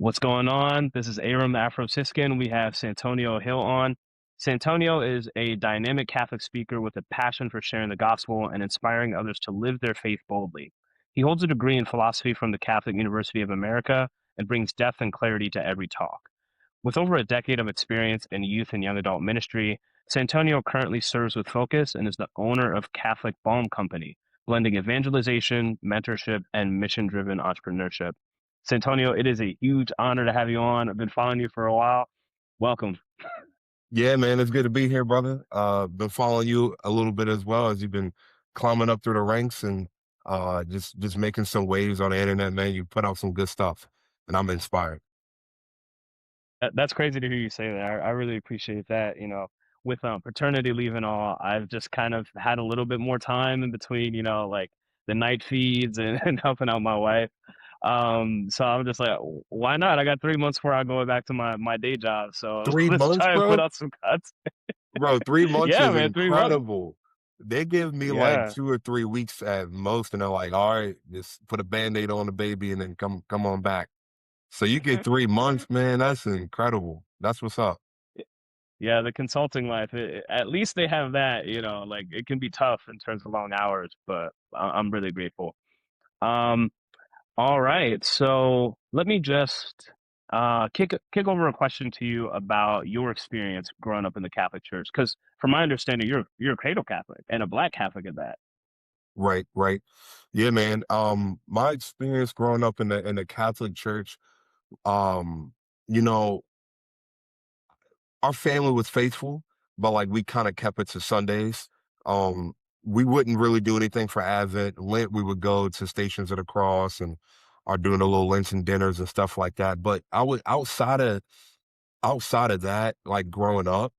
What's going on? This is Eyram the Afrociscan. We have Santonio Hill on. Santonio is a dynamic Catholic speaker with a passion for sharing the gospel and inspiring others to live their faith boldly. He holds a degree in philosophy from the Catholic University of America and brings depth and clarity to every talk. With over a decade of experience in youth and young adult ministry, Santonio currently serves with focus and is the owner of Catholic Balm Company, blending evangelization, mentorship, and mission-driven entrepreneurship. Santonio, it is a huge honor to have you on. I've been following you for a while. Welcome. Yeah, man, it's good to be here, brother. Been following you a little bit as well as you've been climbing up through the ranks and just making some waves on the internet, man. You put out some good stuff, and I'm inspired. That's crazy to hear you say that. I really appreciate that. With paternity leave and all, I've just kind of had a little bit more time in between, like the night feeds and, and helping out my wife. So I'm just like, why not? I got 3 months before I go back to my day job. So Three let's months, try and put bro. out some cuts. Bro, 3 months Yeah, is man, 3 months. incredible. They give me like Yeah. 2 or 3 weeks at most, and they're like, "All right, just put a band-aid on the baby and then come on back." So you get 3 months, man. That's incredible. That's what's up. Yeah, the consulting life, at least they have that, like it can be tough in terms of long hours, but I'm really grateful. Um, all right, so let me just kick over a question to you about your experience growing up in the Catholic Church, because from my understanding, you're a cradle Catholic and a Black Catholic at that. Right, right. Yeah, man. My experience growing up in the Catholic Church, um, you know, our family was faithful, but like we kind of kept it to Sundays. Um, we wouldn't really do anything for Advent. Lent, we would go to Stations of the Cross and are doing the little Lenten dinners and stuff like that. But I would outside of that, like growing up,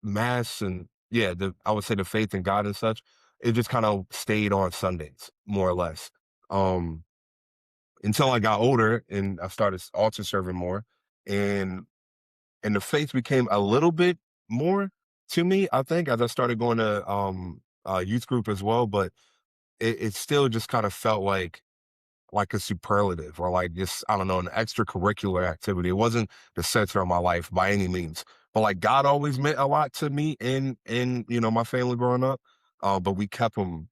mass and yeah, I would say the faith in God and such, it just kind of stayed on Sundays, more or less. Um, until I got older and I started altar serving more. And and the faith became a little bit more to me, I think, as I started going to youth group as well, but it still just kind of felt like a superlative or like just, I don't know, an extracurricular activity. It wasn't the center of my life by any means. But like God always meant a lot to me in my family growing up. But we kept him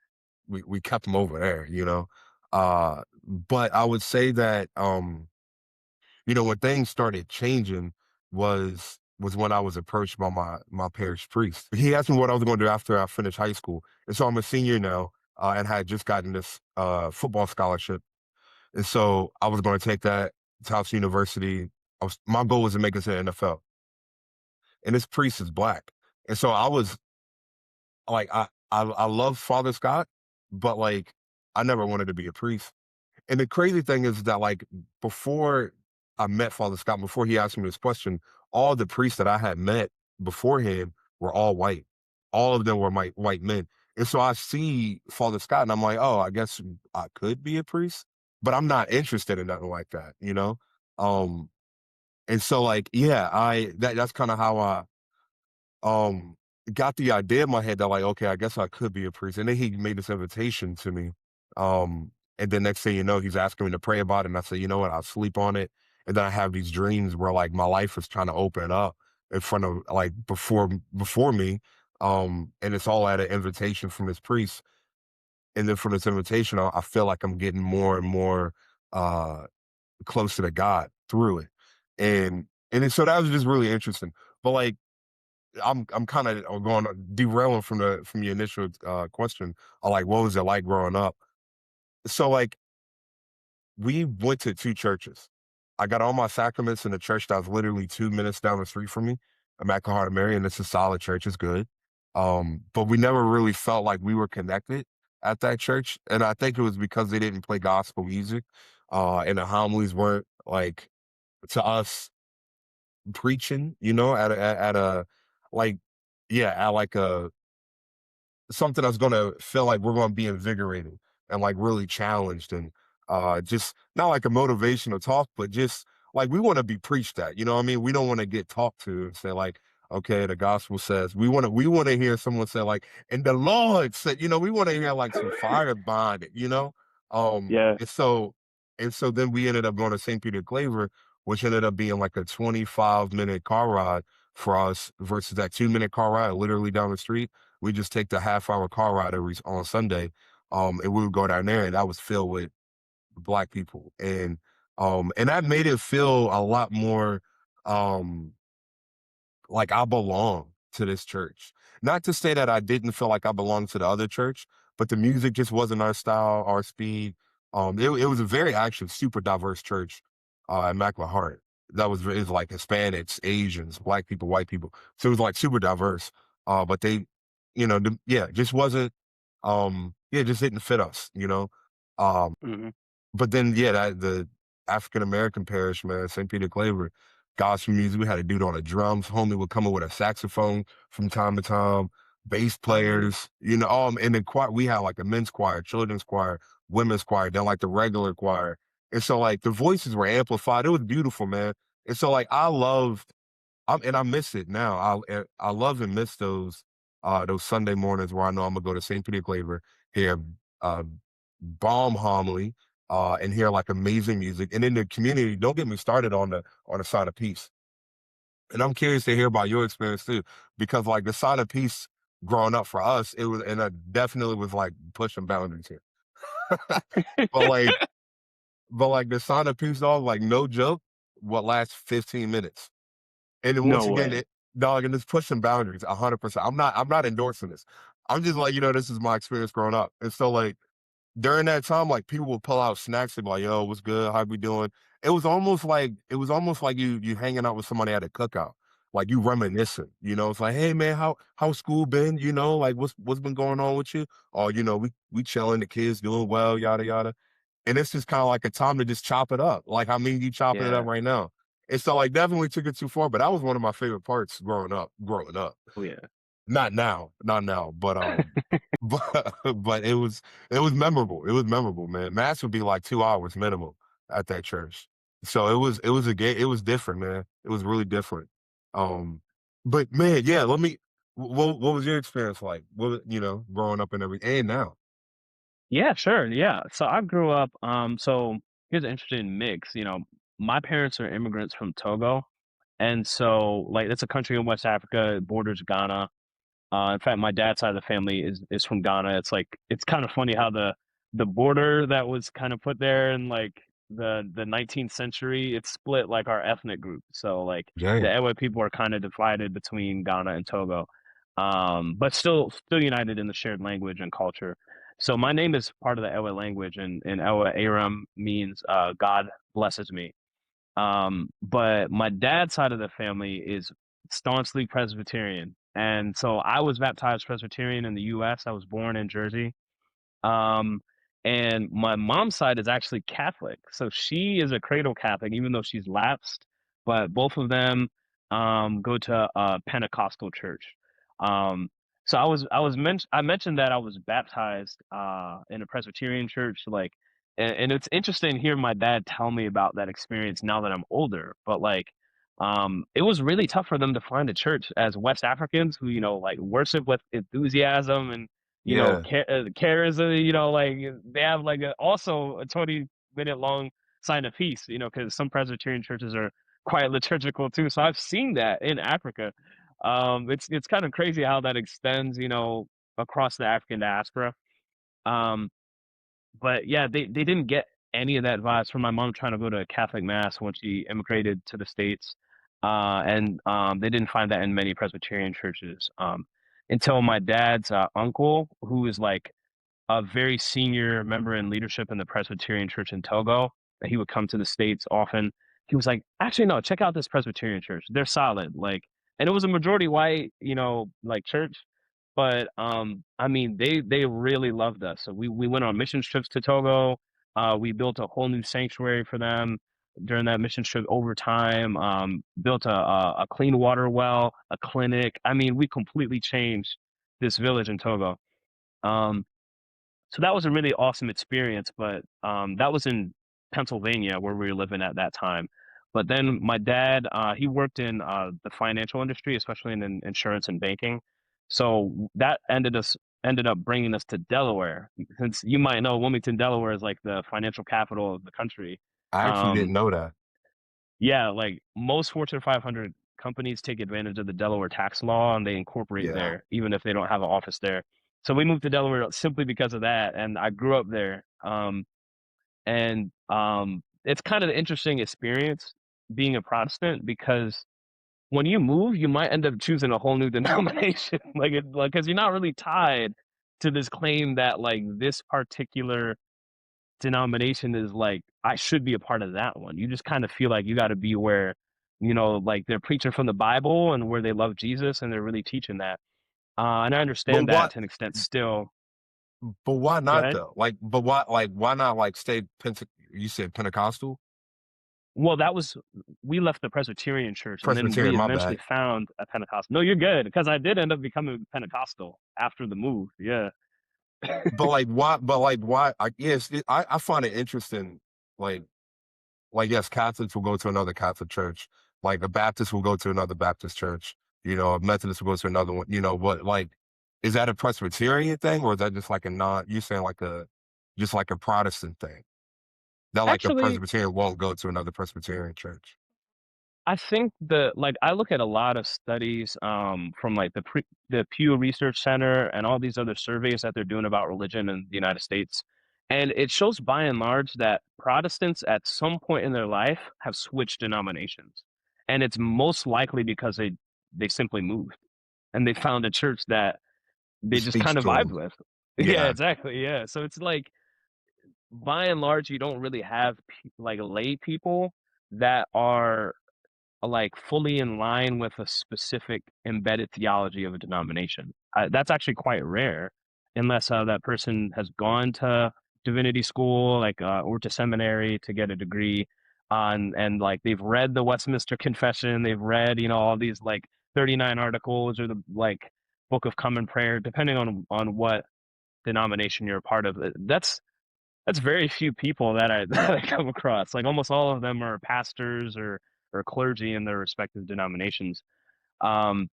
over there, you know. But I would say that when things started changing was when I was approached by my parish priest. He asked me what I was going to do after I finished high school. And so I'm a senior now, and had just gotten this football scholarship. And so I was going to take that to Tufts University. My goal was to make it to the NFL. And this priest is Black. And so I was like, I love Father Scott, but like I never wanted to be a priest. And the crazy thing is that like before I met Father Scott, before he asked me this question, all the priests that I had met beforehand were all white. All of them were my white men. And so I see Father Scott and I'm like, oh, I guess I could be a priest, but I'm not interested in nothing like that, you know? Um, and so like, yeah, that's kind of how I um got the idea in my head that like, okay, I guess I could be a priest. And then he made this invitation to me. And then next thing you know, he's asking me to pray about it. And I say, you know what, I'll sleep on it. And then I have these dreams where like my life is trying to open up in front of like before me. And it's all at an invitation from this priest. And then from this invitation, I feel like I'm getting more and more uh closer to God through it. So that was just really interesting. But like I'm kind of going derailing from the initial question. Like, what was it like growing up? So like we went to two churches. I got all my sacraments in the church that was literally 2 minutes down the street from me, Immaculate Heart of Mary, and it's a solid church. It's good. But we never really felt like we were connected at that church, and I think it was because they didn't play gospel music, and the homilies weren't like to us preaching, at a like yeah, at like a something that's gonna feel like we're gonna be invigorated and like really challenged and just not like a motivational talk, but just like we want to be preached at, you know what I mean? We don't want to get talked to and say like, okay, the gospel says we want to hear someone say like, and the Lord said, we want to hear like some fire behind it, you know? Yeah. And so And so then we ended up going to St. Peter Claver, which ended up being like a 25-minute car ride for us versus that 2-minute car ride literally down the street. We just take the half-hour car ride on Sunday, and we would go down there, and that was filled with Black people, and that made it feel a lot more um like I belong to this church. Not to say that I didn't feel like I belonged to the other church, but the music just wasn't our style, our speed. It was a very actually super diverse church at Immaculate Heart. It was like Hispanics, Asians, Black people, white people. So it was like super diverse. But they, just wasn't. Yeah, it just didn't fit us. Um, Hmm. but then, yeah, the African American parish, man, St. Peter Claver, gospel music. We had a dude on the drums. Homie would come in with a saxophone from time to time, bass players, and the choir, we had like a men's choir, children's choir, women's choir, then like the regular choir. And so like the voices were amplified. It was beautiful, man. And so like and I miss it now. I love and miss those Sunday mornings where I know I'm gonna go to St. Peter Claver, hear uh bomb homily, and hear like amazing music. And in the community, don't get me started on the side of peace. And I'm curious to hear about your experience too, because like the side of peace growing up for us, it was, and I definitely was like pushing boundaries here. but like, but like the side of peace, dog, like no joke, what lasts 15 minutes. And then once No again, way. dog, and it's pushing boundaries 100%. I'm not endorsing this. I'm just like, this is my experience growing up. And so like, during that time, like people would pull out snacks and be like, "Yo, what's good? How we doing?" It was almost like you hanging out with somebody at a cookout, like you reminiscing. It's like, "Hey man, how's school been? Like what's been going on with you?" Or we chilling, the kids doing well, yada yada. And it's just kind of like a time to just chop it up. Like I mean, you chopping it up Yeah. right now. And so like definitely took it too far, but that was one of my favorite parts growing up. Growing up. Oh yeah. Not now, but it was memorable. It was memorable, man. Mass would be like 2 hours minimum at that church. So it was different, man. It was really different. Um, but man, yeah, what was your experience like? Growing up and everything and now? Yeah, sure. Yeah. So I grew up, so here's an interesting mix. My parents are immigrants from Togo. And so like it's a country in West Africa, it borders Ghana. In fact, my dad's side of the family is from Ghana. It's kind of funny how the border that was kind of put there in like the 19th century, it split like our ethnic group. So like the Dang. Ewe people are kind of divided between Ghana and Togo, but still united in the shared language and culture. So my name is part of the Ewe language, and Ewe Eyram means God blesses me. But my dad's side of the family is staunchly Presbyterian. And so I was baptized Presbyterian in the US. I was born in Jersey. Um, and my mom's side is actually Catholic. So she is a cradle Catholic, even though she's lapsed. But both of them go to a Pentecostal church. Um, so I mentioned that I was baptized in a Presbyterian church, like, and it's interesting hearing my dad tell me about that experience now that I'm older. But like, it was really tough for them to find a church as West Africans who, like worship with enthusiasm and Yeah. charism, like they have like also a 20-minute long sign of peace, because some Presbyterian churches are quite liturgical too. So I've seen that in Africa. It's kind of crazy how that extends, across the African diaspora. Um, but yeah, they didn't get any of that vibes from my mom trying to go to a Catholic mass when she immigrated to the States. And they didn't find that in many Presbyterian churches. Until my dad's uncle, who is like a very senior member in leadership in the Presbyterian Church in Togo, that he would come to the States often. He was like, actually, no, check out this Presbyterian church. They're solid. Like, and it was a majority white, like church. But I mean, they really loved us. So we went on mission trips to Togo. We built a whole new sanctuary for them during that mission trip over time. Built a clean water well, a clinic. I mean, we completely changed this village in Togo. Um, so that was a really awesome experience, but that was in Pennsylvania where we were living at that time. But then my dad, he worked in the financial industry, especially in insurance and banking. So that ended us ended up bringing us to Delaware. Since you might know, Wilmington, Delaware is like the financial capital of the country. I actually didn't Um, know that. yeah, like most Fortune 500 companies take advantage of the Delaware tax law and they incorporate Yeah. there, even if they don't have an office there. So we moved to Delaware simply because of that, and I grew up there. And it's kind of an interesting experience being a Protestant because when you move, you might end up choosing a whole new denomination, like because you're not really tied to this claim that like this particular denomination is like I should be a part of that one. You just kind of feel like you got to be where, like they're preaching from the Bible and where they love Jesus and they're really teaching that. And I But understand that what? to an extent still. But why Go not ahead. though? Like, but why? Like, why not like stay You said Pentecostal, Well, we left the Presbyterian church and then Presbyterian. we My eventually bad. found a Pentecostal. No, you're good because I did end up becoming Pentecostal after the move. Yeah. But like, why? But like, why? Yes, I find it interesting. Like, yes, Catholics will go to another Catholic church. Like a Baptist will go to another Baptist church. A Methodist will go to another one. But like, is that a Presbyterian thing, or is that just like a non? You saying like just like a Protestant thing? That like a Actually, Presbyterian won't go to another Presbyterian church. I think I look at a lot of studies from like the Pew Research Center and all these other surveys that they're doing about religion in the United States. And it shows by and large that Protestants at some point in their life have switched denominations. And it's most likely because they simply moved and they found a church that It they just speaks kind of to vibed them. with. Yeah, Yeah. exactly. Yeah. So it's like by and large you don't really have like lay people that are like fully in line with a specific embedded theology of a denomination. That's actually quite rare, unless that person has gone to divinity school, or to seminary to get a degree, and like they've read the Westminster Confession, they've read all these like 39 articles or the like Book of Common Prayer, depending on what denomination you're a part of. That's very few people that I that I come across. Like almost all of them are pastors or clergy in their respective denominations. Um,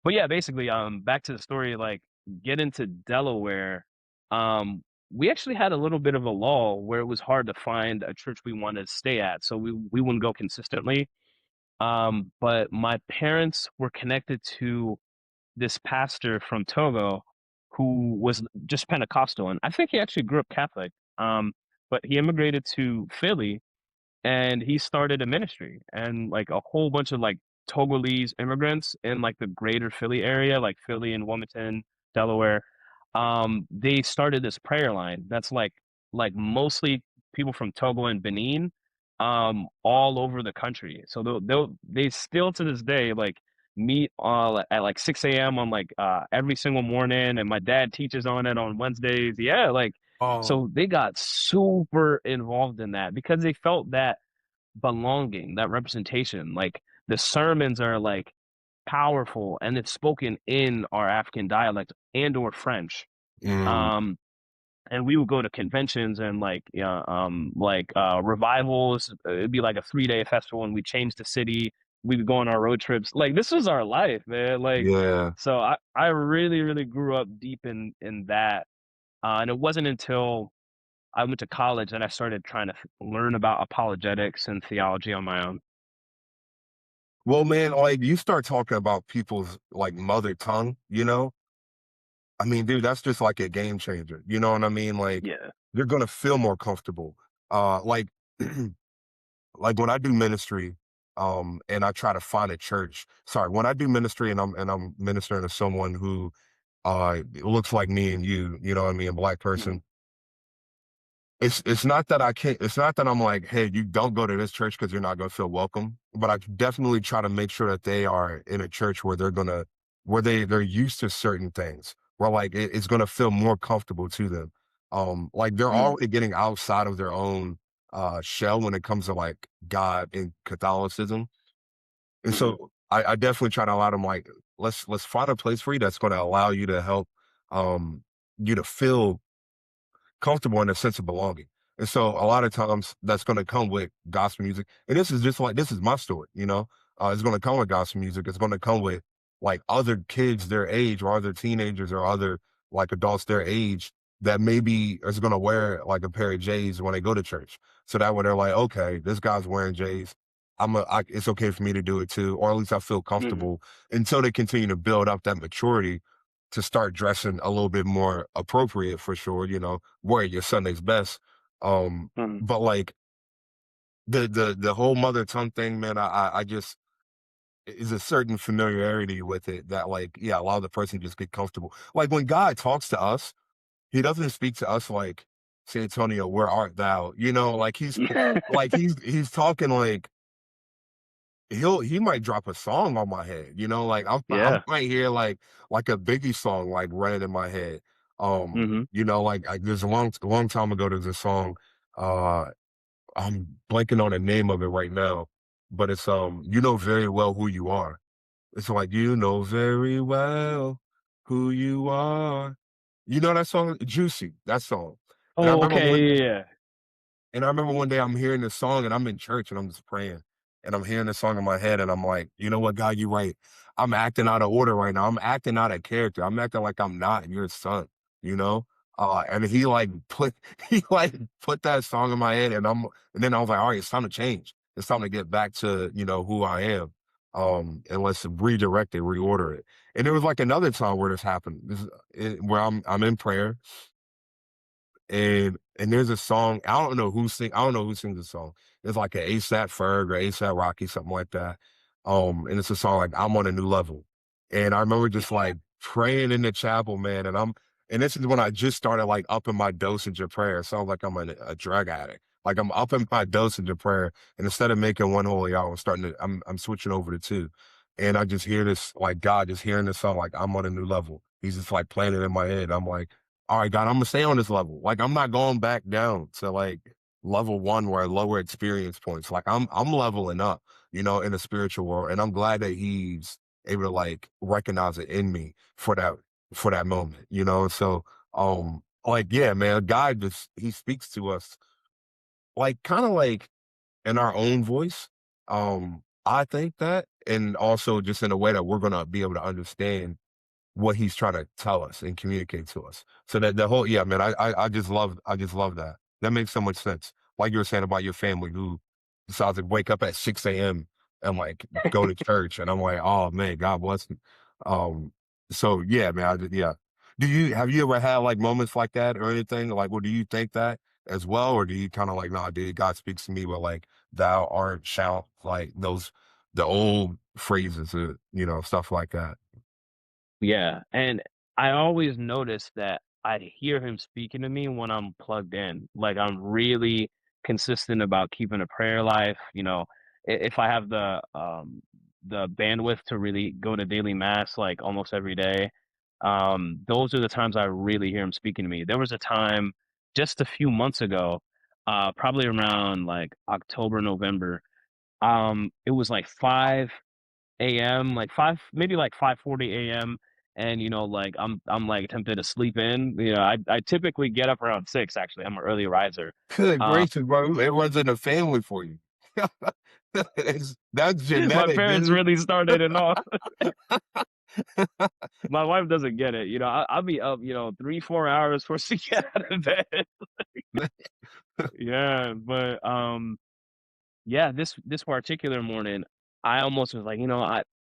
but yeah, basically, back to the story, like get into Delaware. We actually had a little bit of a lull where it was hard to find a church we wanted to stay at, so we wouldn't go consistently. But my parents were connected to this pastor from Togo who was just Pentecostal, and I think he actually grew up Catholic. But he immigrated to Philly and he started a ministry and like a whole bunch of like Togolese immigrants in like the greater Philly area, like Philly and Wilmington, Delaware. They started this prayer line that's like mostly people from Togo and Benin, all over the country. So they still to this day like meet at like 6 a.m. on like every single morning, and my dad teaches on it on Wednesdays. Yeah, like Oh. so they got super involved in that because they felt that belonging, that representation. Like the sermons are like powerful and it's spoken in our African dialect and or French. Mm, Um, and we would go to conventions and revivals. It'd be like a 3-day festival and we change the city. We would go on our road trips. Like this was our life, man. Like yeah. so I really, really grew up deep in that. And it wasn't until I went to college and I started trying to learn about apologetics and theology on my own. Well, man, like you start talking about people's like mother tongue. I mean, dude, that's just like a game changer. You know what I mean? Like Yeah. you're gonna feel more comfortable. Like like when I do ministry, and I try to find a church. Sorry, when I do ministry and I'm ministering to someone who looks like me and you know what I mean, a black Mhm. person. It's not that I can't. It's not that I'm like, hey, you don't go to this church because you're not gonna feel welcome. But I definitely try to make sure that they are in a church where they're used to certain things, where like it's gonna feel more comfortable to them. Like they're Mm. already getting outside of their own shell when it comes to like God and Catholicism. And Mhm. so I definitely try to allow them like let's find a place for you that's gonna allow you to help you to feel comfortable in a sense of belonging. And so a lot of times that's going to come with gospel music. And this is just like, this is my story. It's going to come with gospel music. It's going to come with like other kids their age or other teenagers or other like adults their age that maybe is going to wear like a pair of J's when they go to church. So that way they're like, okay, this guy's wearing J's. It's okay for me to do it too, or at least I feel Mhm. comfortable until they continue to build up that maturity to start dressing a little bit more appropriate for sure, wearing your Sunday's best. Mhm. But like the whole mother tongue thing, man, I just is a certain familiarity with it that like, yeah, allow the person to just get comfortable. Like when God talks to us, he doesn't speak to us like, San Antonio, where art thou? Like he's talking like he might drop a song on my head, like I Yeah. might hear like a Biggie song like running in my head. Mhm. There's a long time ago there's a song, uh I'm blanking on the name of it right now, but it's you know very well who you are. It's like you know very well who you are. You know that song? Juicy, that song. And I Oh, remember okay. one Yeah. Yeah. and I remember one day I'm hearing this song and I'm in church and I'm just praying. And I'm hearing this song in my head and I'm like, you know what, God, you're right. I'm acting out of order right now. I'm acting out of character. I'm acting like I'm not your son, you know? And he like put he like put that song in my head and then I was like, all right, it's time to change. It's time to get back to, who I am. And let's redirect it, reorder it. And there was like another time where this happened. Where I'm in prayer and there's a song, I don't know who sings the song. It's like an ASAP Ferg or ASAP Rocky, something like that. And it's a song like I'm on a new level. And I remember just like praying in the chapel, man. And this is when I just started like upping my dosage of prayer. It sounds like I'm a drug addict. Like I'm upping my dosage of prayer. And instead of making one holy hour, I'm switching over to two. And I just hear this, like God just hearing this song, like I'm on a new level. He's just like playing it in my head. I'm like, all right, God, I'm gonna stay on this level. Like I'm not going back down to like level one where lower experience points. Like I'm leveling up, in the spiritual world. And I'm glad that he's able to like recognize it in me for that moment, So like yeah, man, God just he speaks to us like kind of like in our own voice. I think that and also just in a way that we're gonna be able to understand what he's trying to tell us and communicate to us. So that the whole yeah, man, I just love that. That makes so much sense. Like you were saying about your family who decides to wake up at 6 a.m. and like go to church. And I'm like, oh man, God bless you. So yeah, man, yeah. Have you ever had like moments like that or anything? Like, well, do you think that as well? Or do you kind of like, nah, dude, God speaks to me, but like thou art shalt like the old phrases, stuff like that. Yeah, and I always notice that I hear him speaking to me when I'm plugged in. Like I'm really consistent about keeping a prayer life. If I have the bandwidth to really go to daily mass like almost every day, those are the times I really hear him speaking to me. There was a time just a few months ago, probably around like October, November. It was like 5 a.m., like 5 maybe like 5:40 a.m. and like I'm like tempted to sleep in. I typically get up around 6 actually. I'm an early riser. Good Uh gracious, bro. It runs in the family for you. That's my genetic, parents dude. really started and all. My wife doesn't get it. I'll be up, 3, 4 hours before she get out of bed. Yeah, but yeah, this particular morning, I almost was like,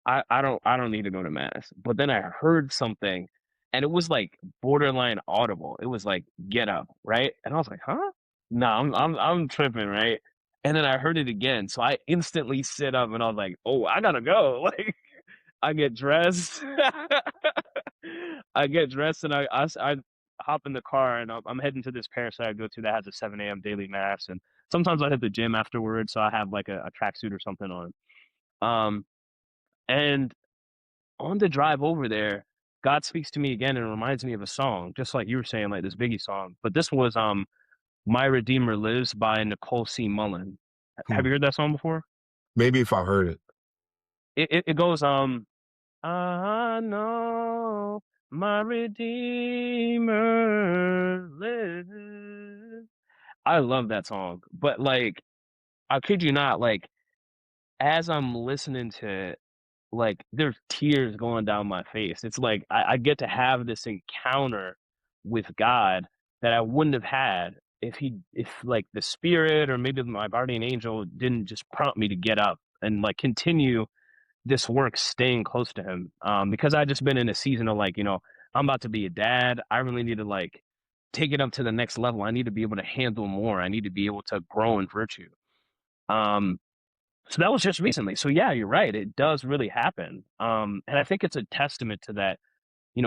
I don't need to go to mass. But then I heard something and it was like borderline audible. It was like, get up, right? And I was like, huh? No, I'm tripping, right? And then I heard it again. So I instantly sit up and I was like, oh, I gotta go. Like I get dressed. I get dressed and I hop in the car and I'm heading to this parish that I go to that has a 7 a.m. daily mass. And sometimes I hit the gym afterwards, so I have like a tracksuit or something on. Um, and on the drive over there, God speaks to me again and reminds me of a song, just like you were saying, like this Biggie song. But this was "My Redeemer Lives" by Nicole C. Mullen. Have Hmm. you heard that song before? Maybe if I heard it. It goes I know my Redeemer lives. I love that song, but like I kid you not, like as I'm listening to it, like there's tears going down my face. It's like I get to have this encounter with God that I wouldn't have had if like the spirit or maybe my guardian angel didn't just prompt me to get up and like continue this work staying close to him. Because I just been in a season of like, I'm about to be a dad. I really need to like take it up to the next level. I need to be able to handle more. I need to be able to grow in virtue. Um, so that was just recently. So yeah, you're right. It does really happen. And I think it's a testament to that,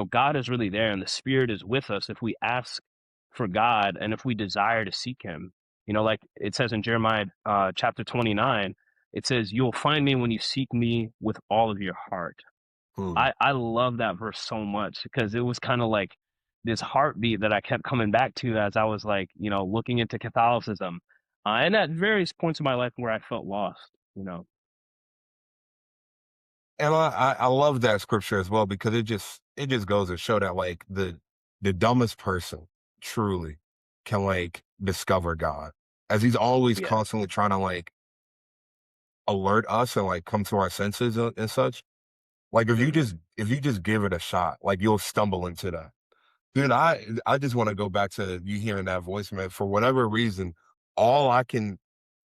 God is really there and the Spirit is with us if we ask for God and if we desire to seek him. Like it says in Jeremiah chapter 29, it says, "You'll find me when you seek me with all of your heart." Hmm. I love that verse so much because it was kind of like this heartbeat that I kept coming back to as I was like, looking into Catholicism. And at various points in my life where I felt lost. And I love that scripture as well because it just goes to show that like the dumbest person truly can like discover God as he's always Yeah. constantly trying to like alert us and like come to our senses and such. Like Hmm. if you just give it a shot, like you'll stumble into that. Dude, I just want to go back to you hearing that voice, man. For whatever reason, all I can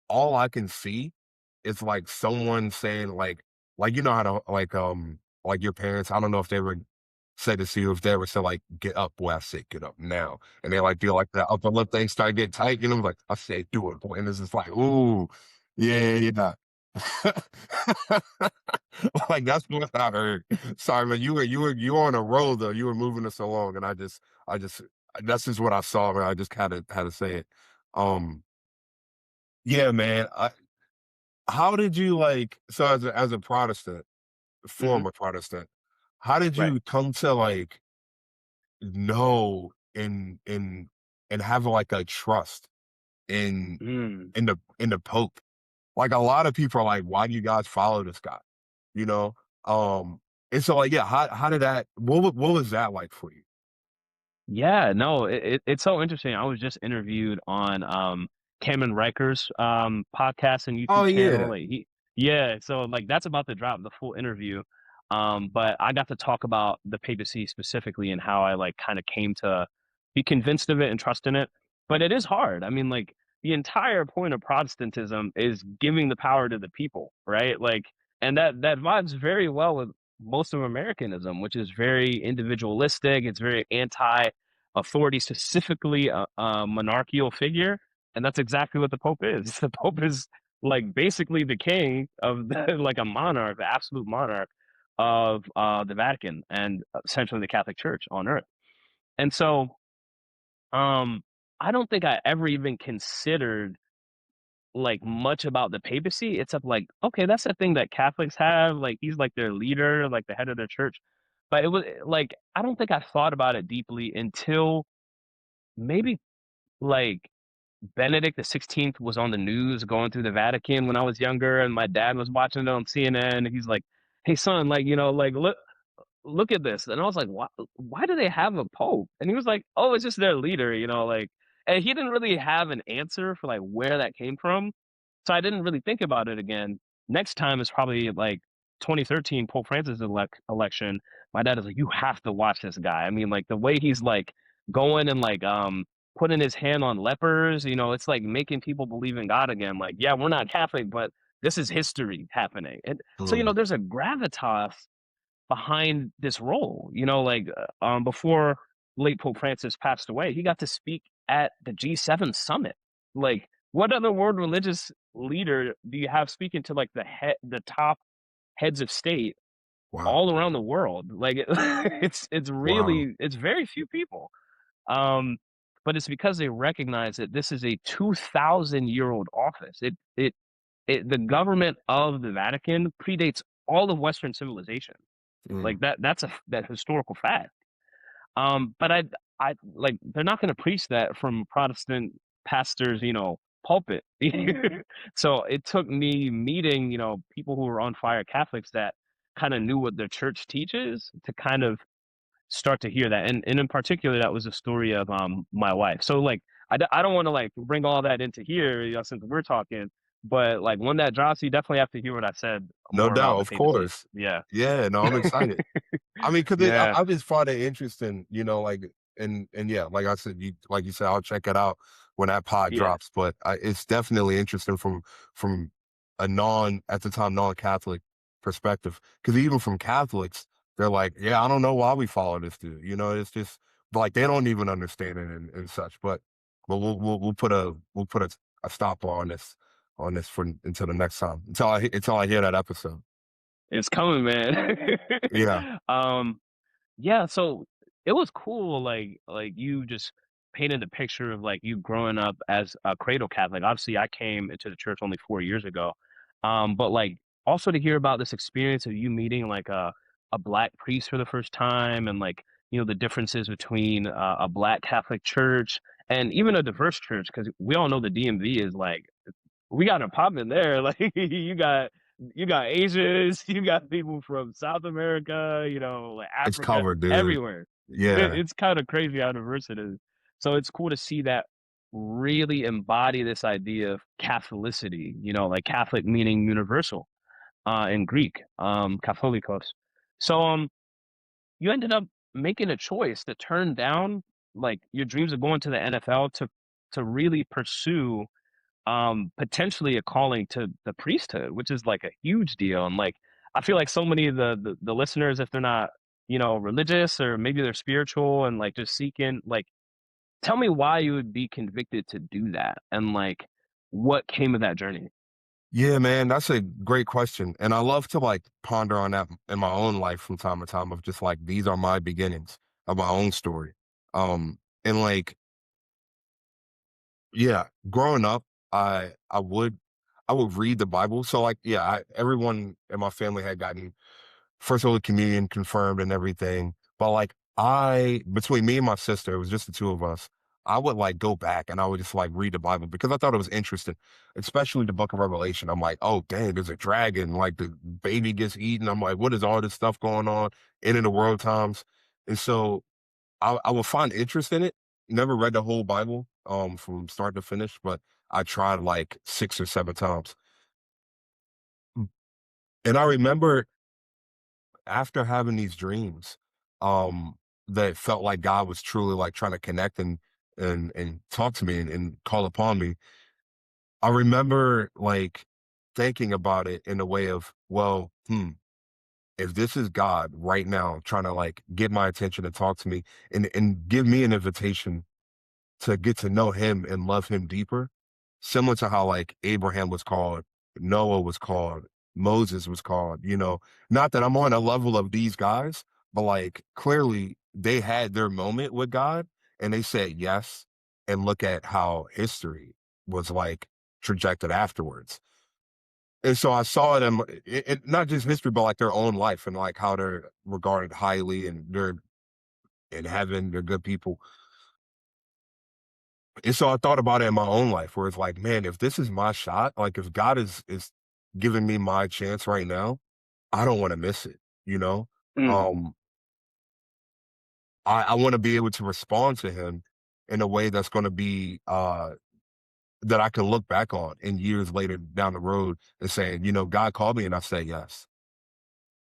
all I can see is like someone saying like you know how to like your parents, I don't know if they ever say this to you, if they ever say like get up, well I say get up now. And they like do like the upper lip thing start getting tight, like I say do it, boy. And it's just like, ooh, yeah, yeah. Like that's what I heard. Sorry, man. You were on a roll though. You were moving us along, and I just that's just what I saw, man. I just had to say it. Um, yeah, man. How did you like so as a Protestant, Hmm. former Protestant, how did Right. you come to like know and have like a trust in Mm. in the Pope? Like a lot of people are like, why do you guys follow this guy? You know? Um, and so like, yeah, how did that what was that like for you? Yeah, no, it's so interesting. I was just interviewed on Cameron Riker's podcast and Oh YouTube channel. yeah. Like yeah, so like that's about to drop the full interview. But I got to talk about the papacy specifically and how I like kind of came to be convinced of it and trust in it. But it is hard. I mean, like the entire point of Protestantism is giving the power to the people, right? Like, and that vibes very well with most of Americanism, which is very individualistic. It's very anti-authority, specifically a monarchical figure, and that's exactly what the Pope is. The Pope is like basically the king of like a monarch, the absolute monarch of the Vatican and essentially the Catholic Church on earth. And so, um, I don't think I ever even considered like much about the papacy. It's up like, okay, that's a thing that Catholics have. Like he's like their leader, like the head of their church. But it was like I don't think I thought about it deeply until maybe like Benedict the 16th was on the news going through the Vatican when I was younger, and my dad was watching it on CNN. And he's like, "Hey son, like like look at this." And I was like, why do they have a pope? And he was like, "Oh, it's just their leader, like." And he didn't really have an answer for like where that came from. So I didn't really think about it again. Next time is probably like 2013 Pope Francis election. My dad is like, "You have to watch this guy." I mean, like the way he's like going and like putting his hand on lepers, it's like making people believe in God again. Like, yeah, we're not Catholic, but this is history happening. And so, Mm, there's a gravitas behind this role. Like before late Pope Francis passed away, he got to speak at the G7 summit. Like, what other world religious leader do you have speaking to like the top heads of state wow. all around the world? Like, it's Wow. really it's very few people. Um, but it's because they recognize that this is a 2,000-year-old office. The government of the Vatican predates all of Western civilization. Mm, Like that's that historical fact. But I like they're not going to preach that from Protestant pastors, pulpit. So it took me meeting, people who were on fire Catholics that kind of knew what their church teaches to kind of start to hear that. And in particular, that was the story of my wife. So like I don't want to like bring all that into here, since we're talking. But like when that drops, you definitely have to hear what I said No more about doubt, the of papacy. course. Yeah. Yeah, no, I'm excited. I mean, 'cause Yeah. I just find it interesting, like and yeah, like I said, like you said, I'll check it out when that pod Yeah. drops, but it's definitely interesting from a at the time, non-Catholic perspective. Because even from Catholics, they're like, "Yeah, I don't know why we follow this dude," it's just like, they don't even understand it and such, but we'll put a stop on this for until the next time, until I hear that episode. It's coming, man. Yeah. um, Yeah, so it was cool, like you just painted the picture of like you growing up as a cradle Catholic. Obviously, I came into the church only 4 years ago, but like also to hear about this experience of you meeting like a black priest for the first time, and like the differences between a black Catholic church and even a diverse church, because we all know the DMV is like we got a pop in there. Like you got Asians, you got people from South America, like It's Africa, covered, dude. everywhere. Yeah. It's kind of crazy how diverse it is. So it's cool to see that really embody this idea of Catholicity, like Catholic meaning universal, in Greek, Katholikos. So you ended up making a choice to turn down like your dreams of going to the NFL to really pursue potentially a calling to the priesthood, which is like a huge deal. And like I feel like so many of the listeners, if they're not religious, or maybe they're spiritual and like just seeking, like, tell me why you would be convicted to do that, and like what came of that journey. Yeah, man, that's a great question. And I love to like ponder on that in my own life from time to time of just like these are my beginnings of my own story. And like, yeah, growing up, I would read the Bible. So like, yeah, everyone in my family had gotten First Holy Communion confirmed and everything. But like between me and my sister, it was just the two of us. I would like go back and I would just like read the Bible because I thought it was interesting, especially the book of Revelation. I'm like, oh, dang, there's a dragon. Like the baby gets eaten. I'm like, what is all this stuff going on in the world times? And so I would find interest in it. Never read the whole Bible from start to finish, but I tried like 6 or 7 times. And I remember after having these dreams, um, that felt like God was truly like trying to connect and talk to me and call upon me. I remember like thinking about it in a way of, well, if this is God right now trying to like get my attention and talk to me and give me an invitation to get to know him and love him deeper, similar to how like Abraham was called, Noah was called, Moses was called, not that I'm on a level of these guys, but like clearly they had their moment with God and they said yes. And look at how history was like trajected afterwards. And so I saw them, not just history, but like their own life and like how they're regarded highly and they're in heaven, they're good people. And so I thought about it in my own life where it's like, man, if this is my shot, like if God is giving me my chance right now, I don't want to miss it, you know? Mm, Um, I want to be able to respond to him in a way that's going to be that I can look back on in years later down the road and saying, God called me and I said yes.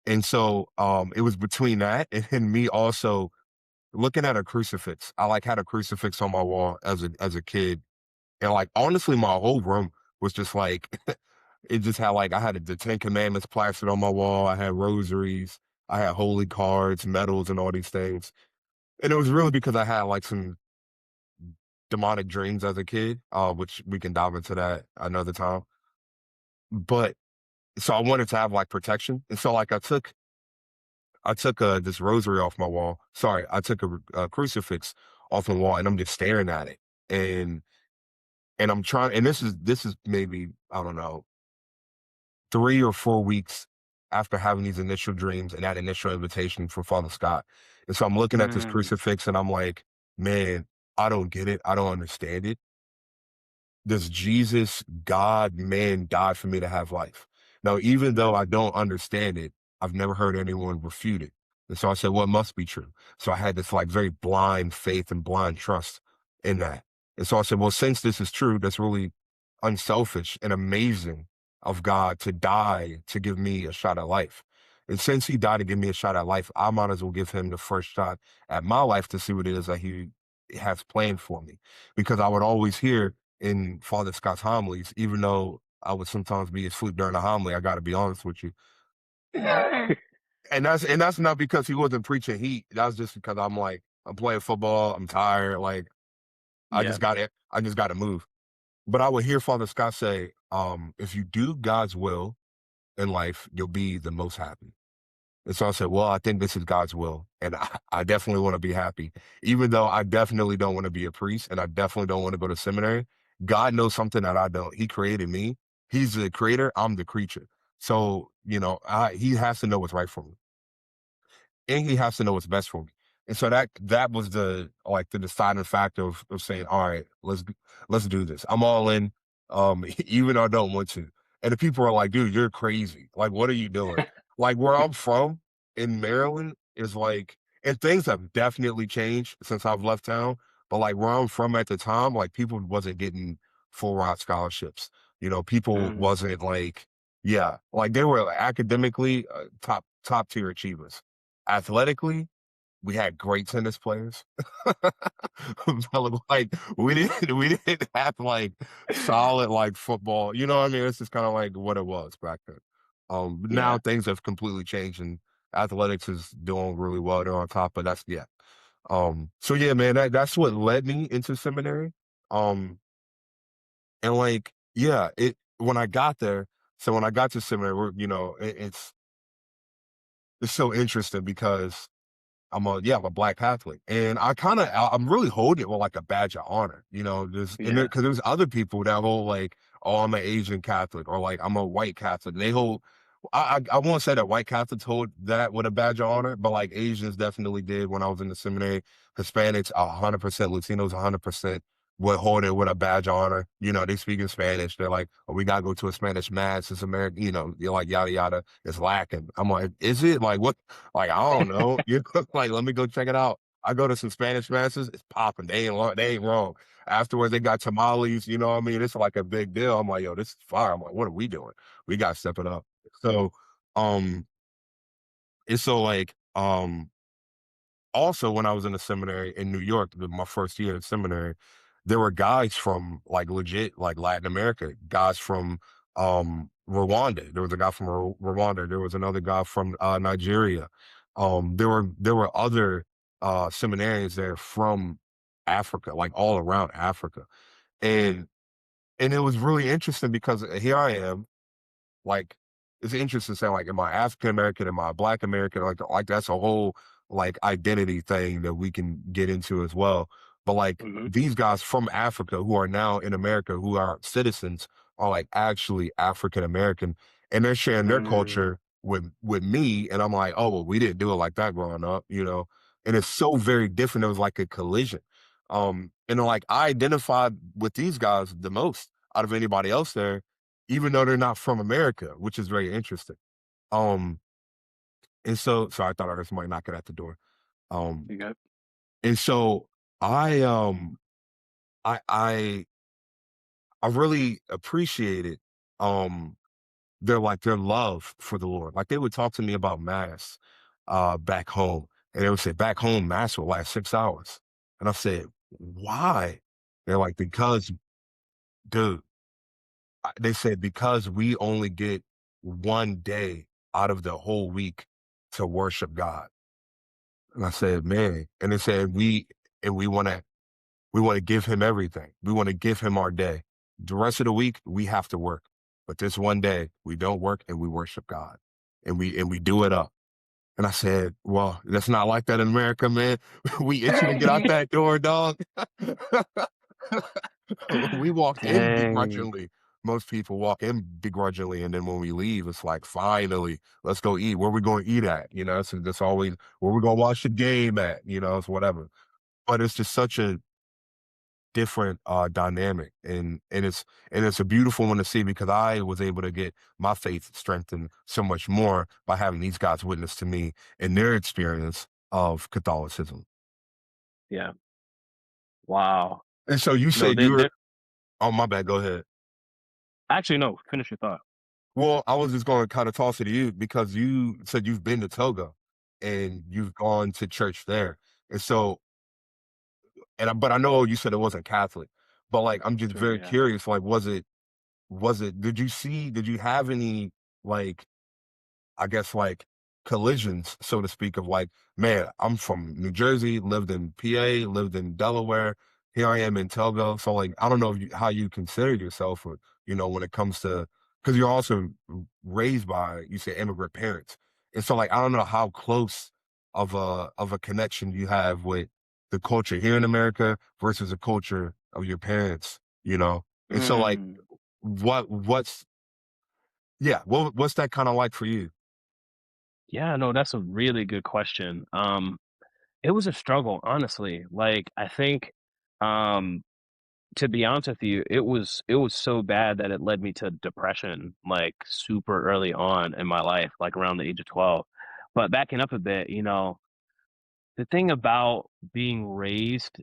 And so it was between that and me also looking at a crucifix. I like had a crucifix on my wall as a kid. And like honestly, my whole room was just like it just had like I had the Ten Commandments plastered on my wall. I had rosaries, I had holy cards, medals, and all these things. And it was really because I had like some demonic dreams as a kid, which we can dive into that another time. But so I wanted to have like protection, and so like I took this rosary off my wall. Sorry, I took a crucifix off the wall, and I'm just staring at it, and I'm trying. And this is maybe I don't know 3 or 4 weeks after having these initial dreams and that initial invitation from Father Scott. And so I'm looking at this mm, crucifix and I'm like, man, I don't get it. I don't understand it. Does Jesus, God, man, died for me to have life? Now, even though I don't understand it, I've never heard anyone refute it. And so I said, well, it must be true. So I had this like very blind faith and blind trust in that. And so I said, well, since this is true, that's really unselfish and amazing of God to die to give me a shot at life. And since he died to give me a shot at life, I might as well give him the first shot at my life to see what it is that he has planned for me. Because I would always hear in Father Scott's homilies, even though I would sometimes be asleep during the homily, I got to be honest with you. And that's not because he wasn't preaching heat. That's just because I'm like, I'm playing football, I'm tired, like Yeah. I just got to move. But I would hear Father Scott say, if you do God's will in life, you'll be the most happy. And so I said, well, I think this is God's will. And I definitely want to be happy, even though I definitely don't want to be a priest and I definitely don't want to go to seminary. God knows something that I don't. He created me. He's the creator. I'm the creature. So, he has to know what's right for me and he has to know what's best for me. And so that was the deciding factor of saying, all right, let's do this. I'm all in, even though I don't want to. And the people are like, dude, you're crazy. Like, what are you doing? Like where I'm from in Maryland is like, and things have definitely changed since I've left town. But like where I'm from at the time, like people wasn't getting full ride scholarships. People Mm. wasn't like, yeah, like they were academically top tier achievers. Athletically, we had great tennis players. But, like, we didn't have, like, solid, like, football, you know what I mean? It's just kinda like what it was back then. But now Yeah. things have completely changed, and athletics is doing really well, they're on top, but that's yeah. So yeah, man, that's what led me into seminary. And, like, yeah, it when I got there so when I got to seminary, it's so interesting because I'm a black Catholic, and I'm really holding it with like a badge of honor, Yeah. because there's other people that hold like, oh, I'm an Asian Catholic or like I'm a white Catholic. They hold, I won't say that white Catholics hold that with a badge of honor, but like Asians definitely did when I was in the seminary. Hispanics, 100%, Latinos, 100% would hold it with a badge of honor. They speak in Spanish. They're like, oh, we gotta go to a Spanish mass. It's American, you're like yada yada. It's lacking. I'm like, is it like what? Like, I don't know. Like, let me go check it out. I go to some Spanish masses, it's popping. They ain't wrong. Afterwards, they got tamales, you know what I mean? It's like a big deal. I'm like, yo, this is fire. I'm like, what are we doing? We gotta step it up. So, um, it's so like, also when I was in the seminary in New York, my first year in seminary, there were guys from like legit like Latin America, guys from Rwanda. There was a guy from Rwanda. There was another guy from Nigeria. There were other seminarians there from Africa, like all around Africa. And it was really interesting because here I am like, it's interesting saying, like, am I African American? Am I Black American? Like that's a whole like identity thing that we can get into as well. But like Mhm. these guys from Africa who are now in America, who are citizens, are like actually African American, and they're sharing their Mm. culture with me, and I'm like, oh well, we didn't do it like that growing up. And it's so very different. It was like a collision. And like I identified with these guys the most out of anybody else there even though they're not from America, which is very interesting. Um, and so sorry, I thought I heard somebody knocking at the door. Um, You got and so I I I I really appreciated um their love for the Lord. Like they would talk to me about mass back home. And they would say back home mass will last 6 hours. And I said, why? They're like, because dude, they said because we only get one day out of the whole week to worship God. And I said, man, and they said we want to give him everything. We want to give him our day. The rest of the week we have to work. But this one day we don't work and we worship God. And we do it up. And I said, well, that's not like that in America, man. We itching to get out it. that door, dog. We walked in Dang. begrudgingly. Most people walk in begrudgingly, and then when we leave, it's like, finally, let's go eat. Where we going to eat at? So that's always where we going to watch the game at. It's whatever. But it's just such a different dynamic, and it's a beautiful one to see because I was able to get my faith strengthened so much more by having these guys witness to me and their experience of Catholicism. Yeah. Wow. And so you No, said there you were. there Oh, my bad. Go ahead. Actually, no, finish your thought. Well, I was just going to kind of toss it to you because you said you've been to Togo and you've gone to church there. And so, but I know you said it wasn't Catholic, but like, I'm just True, very yeah. curious, like, did you have any, like, I guess, like, collisions, so to speak, of like, man, I'm from New Jersey, lived in PA, lived in Delaware. Here I am in Togo. So, like, I don't know if how you consider yourself, or, when it comes to, because you're also raised by, you say, immigrant parents. And so, like, I don't know how close of a connection you have with the culture here in America versus the culture of your parents. And so, like, Mm. what's, yeah, what's that kind of like for you? Yeah, no, that's a really good question. It was a struggle, honestly. Like, I think, um, to be honest with you, it was so bad that it led me to depression, like super early on in my life, like around the age of 12. But backing up a bit, the thing about being raised,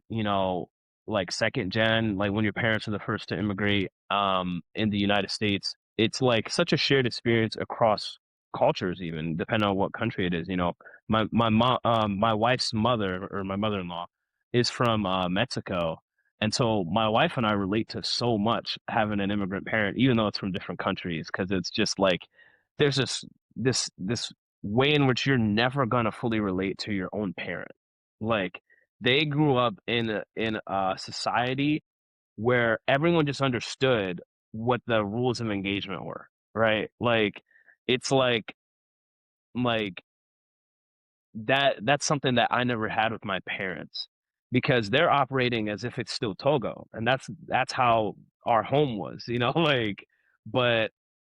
like second gen, like when your parents are the first to immigrate in the United States, it's like such a shared experience across cultures, even depending on what country it is. My mom, my wife's mother or my mother-in-law is from Mexico. And so my wife and I relate to so much having an immigrant parent, even though it's from different countries, because it's just like there's this way in which you're never gonna fully relate to your own parent. Like they grew up in a society where everyone just understood what the rules of engagement were, right? Like it's like that's something that I never had with my parents because they're operating as if it's still Togo, and that's how our home was, like but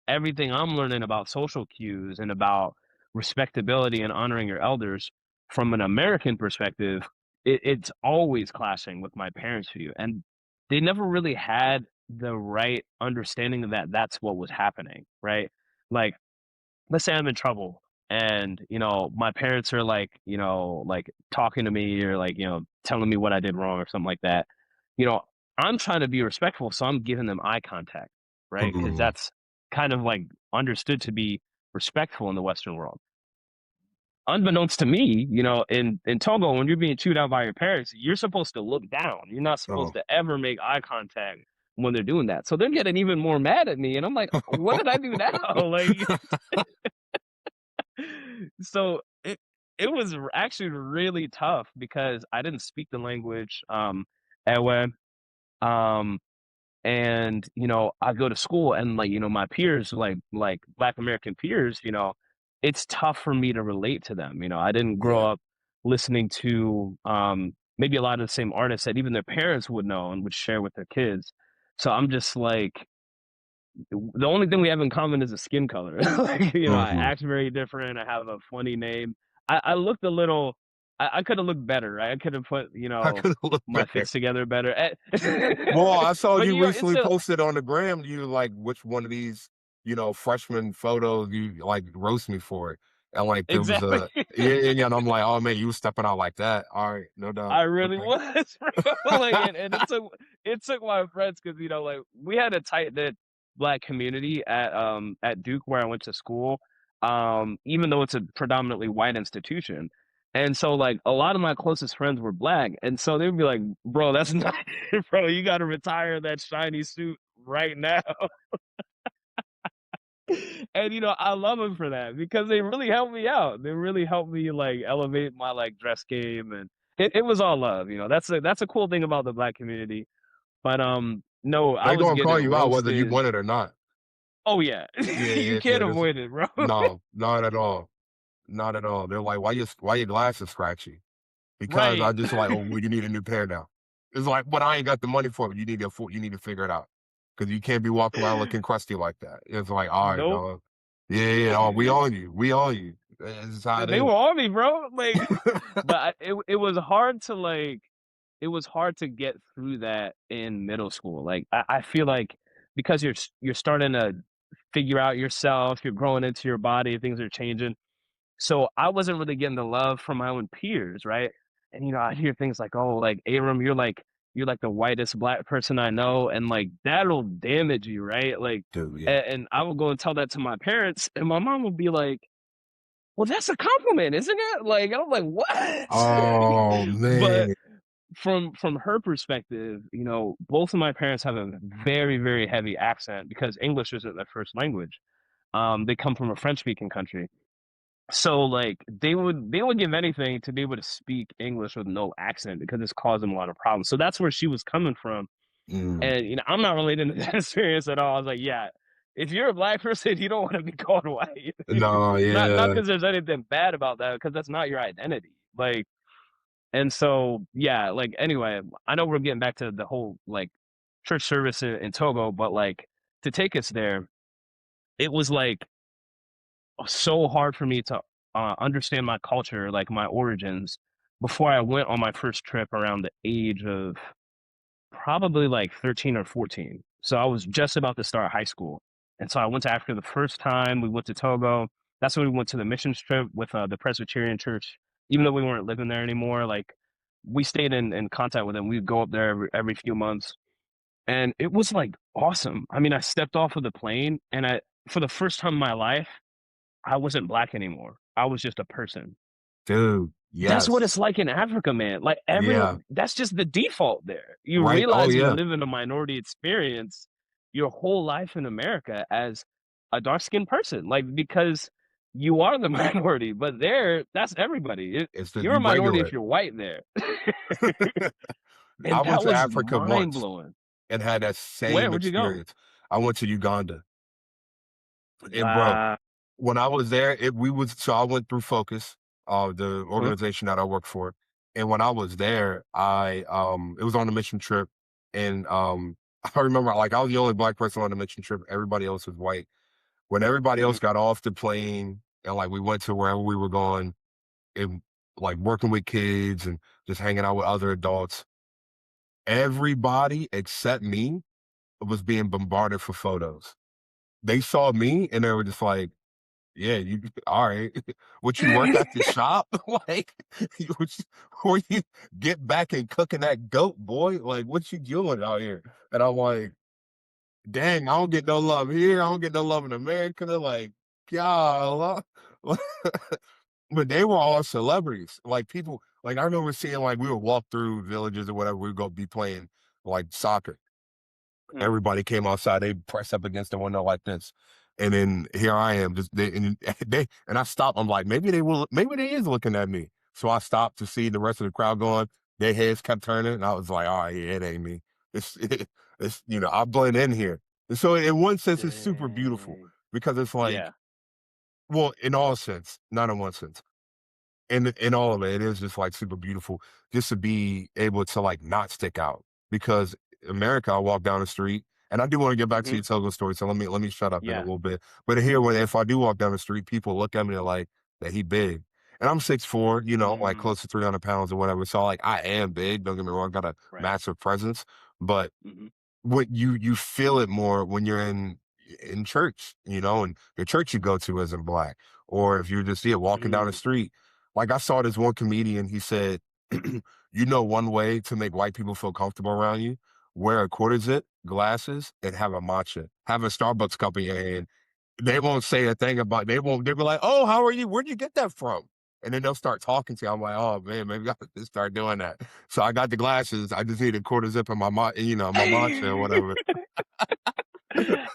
everything I'm learning about social cues and about respectability and honoring your elders from an American perspective, it's always clashing with my parents' view. And they never really had the right understanding that that's what was happening, right? Like, let's say I'm in trouble and, my parents are like talking to me or like, telling me what I did wrong or something like that. You know, I'm trying to be respectful, so I'm giving them eye contact, right? Because Mhm. that's kind of like understood to be respectful in the Western world. Unbeknownst to me, in Togo, when you're being chewed out by your parents, you're supposed to look down. You're not supposed Oh. to ever make eye contact when they're doing that. So they're getting even more mad at me, and I'm like, "What did I do now?" Like, so it was actually really tough because I didn't speak the language, Ewe, um, and I go to school and like my peers, like Black American peers, it's tough for me to relate to them. I didn't grow Yeah. up listening to maybe a lot of the same artists that even their parents would know and would share with their kids. So I'm just like the only thing we have in common is a skin color. Like, I Mhm. act very different. I have a funny name. I looked a little. I could have looked better. Right? I could have put I could look my better. fits together better. Well, I saw But you it's recently a posted on the gram, you like, which one of these, freshman photos you like roast me for it. And like there was exactly. a, yeah, and I'm like, oh man, you was stepping out like that. All right, no doubt. I really Okay. was, bro. Like, and it took my friends because like we had a tight knit Black community at Duke where I went to school, even though it's a predominantly white institution. And so like a lot of my closest friends were Black, and so they would be like, "Bro, that's not, bro. You got to retire that shiny suit right now." And I love them for that because they really helped me out. They really helped me like elevate my like dress game and it was all love. That's a cool thing about the Black community. But no, I They was gonna call getting you out whether you roasted. want it or not. Oh yeah. Yeah, You yeah, can't yeah. This, avoid it, bro. no, not at all. Not at all. They're like, why your glasses scratchy? Because I Right. just like, oh, well, you need a new pair now. It's like, but I ain't got the money for it. You need to figure it out because you can't be walking around looking crusty like that. It's like, all right, Nope. dog. Yeah, yeah. Oh, we on you. We on you. This is how it They is. were on me, bro. Like but it was hard to it was hard to get through that in middle school. Like I feel like because you're starting to figure out yourself, you're growing into your body, things are changing. So I wasn't really getting the love from my own peers, right? And I hear things like, "Oh, like Eyram, you're like you're like the whitest black person I know, and like that'll damage you, right? Like, Dude, yeah. and I would go and tell that to my parents, and my mom would be like, "Well, that's a compliment, isn't it?" Like, I'm like, "What?" Oh, But man. from her perspective, you know, both of my parents have a very, very heavy accent because English isn't their first language. They come from a French speaking country. So like they would give anything to be able to speak English with no accent because it's causing a lot of problems. So that's where she was coming from. Mm. And you know, I'm not relating to that experience at all. I was like, yeah, if you're a black person, you don't want to be called white. No, Not yeah. because there's anything bad about that, because that's not your identity. Like, and so yeah, like anyway, I know we're getting back to the whole like church service in Togo, but like to take us there, it was like so hard for me to understand my culture, like my origins, before I went on my first trip around the age of probably like 13 or 14. So I was just about to start high school. And so I went to Africa the first time. We went to Togo. That's when we went to the missions trip with the Presbyterian church. Even though we weren't living there anymore, like we stayed in contact with them. We'd go up there every few months. And it was like awesome. I mean, I stepped off of the plane and for the first time in my life, I wasn't black anymore. I was just a person. Dude, That's what yes. it's like in Africa, man. Like Yeah. that's just the default there. You Right. Oh, realize you're yeah. living a minority experience your whole life in America as a dark-skinned person, like because you are the minority, but there, that's everybody. It's the You're a you minority if regular. you're white there. I And went that to was Africa mind once blowing. and had that Where? same Where'd you go? experience. I went to Uganda. And bro, Wow. when I was there, I went through Focus, the Huh? organization that I work for. And when I was there, it was on a mission trip. And I remember like I was the only black person on the mission trip. Everybody else was white. When everybody Mhm. else got off the plane and like we went to wherever we were going and like working with kids and just hanging out with other adults, everybody except me was being bombarded for photos. They saw me and they were just like, yeah, you all right. What you work at the shop? Like where you get back and cooking that goat, boy? Like what you doing out here? And I'm like, dang, I don't get no love here. I don't get no love in America. They're like, God. But they were all celebrities. Like people, like I remember seeing like we would walk through villages or whatever, we'd go be playing like soccer. Mhm. Everybody came outside, they press up against the window like this. And then here I am, just and I stopped. I'm like, maybe they is looking at me. So I stopped to see the rest of the crowd going. Their heads kept turning, and I was like, all right, yeah, it ain't me. It's it's I blend in here. And so in one sense, it's super beautiful Dang. because it's like, Yeah. well, in all sense, not in one sense in all of it, it is just like super beautiful just to be able to like not stick out because America, I walk down the street and I do want to get back to Mhm. your Togo story. So let me shut up in a Yeah. little bit. But here, when if I do walk down the street, people look at me and like that he big, and I'm 6'4", like Mhm. close to 300 pounds or whatever. So like I am big. Don't get me wrong, got a Right. massive presence, but Mhm. what you feel it more when you're in church, and the church you go to isn't black. Or if you're just walking down the Mm. street. Like I saw this one comedian, he said, one way to make white people feel comfortable around you, wear a quarter zip, glasses, and have a matcha. Have a Starbucks cup in your hand. They won't say a thing about they'll be like, oh, how are you? Where'd you get that from? And then they'll start talking to you. I'm like, oh man, maybe I could start doing that. So I got the glasses. I just need a quarter zip in my matcha or whatever.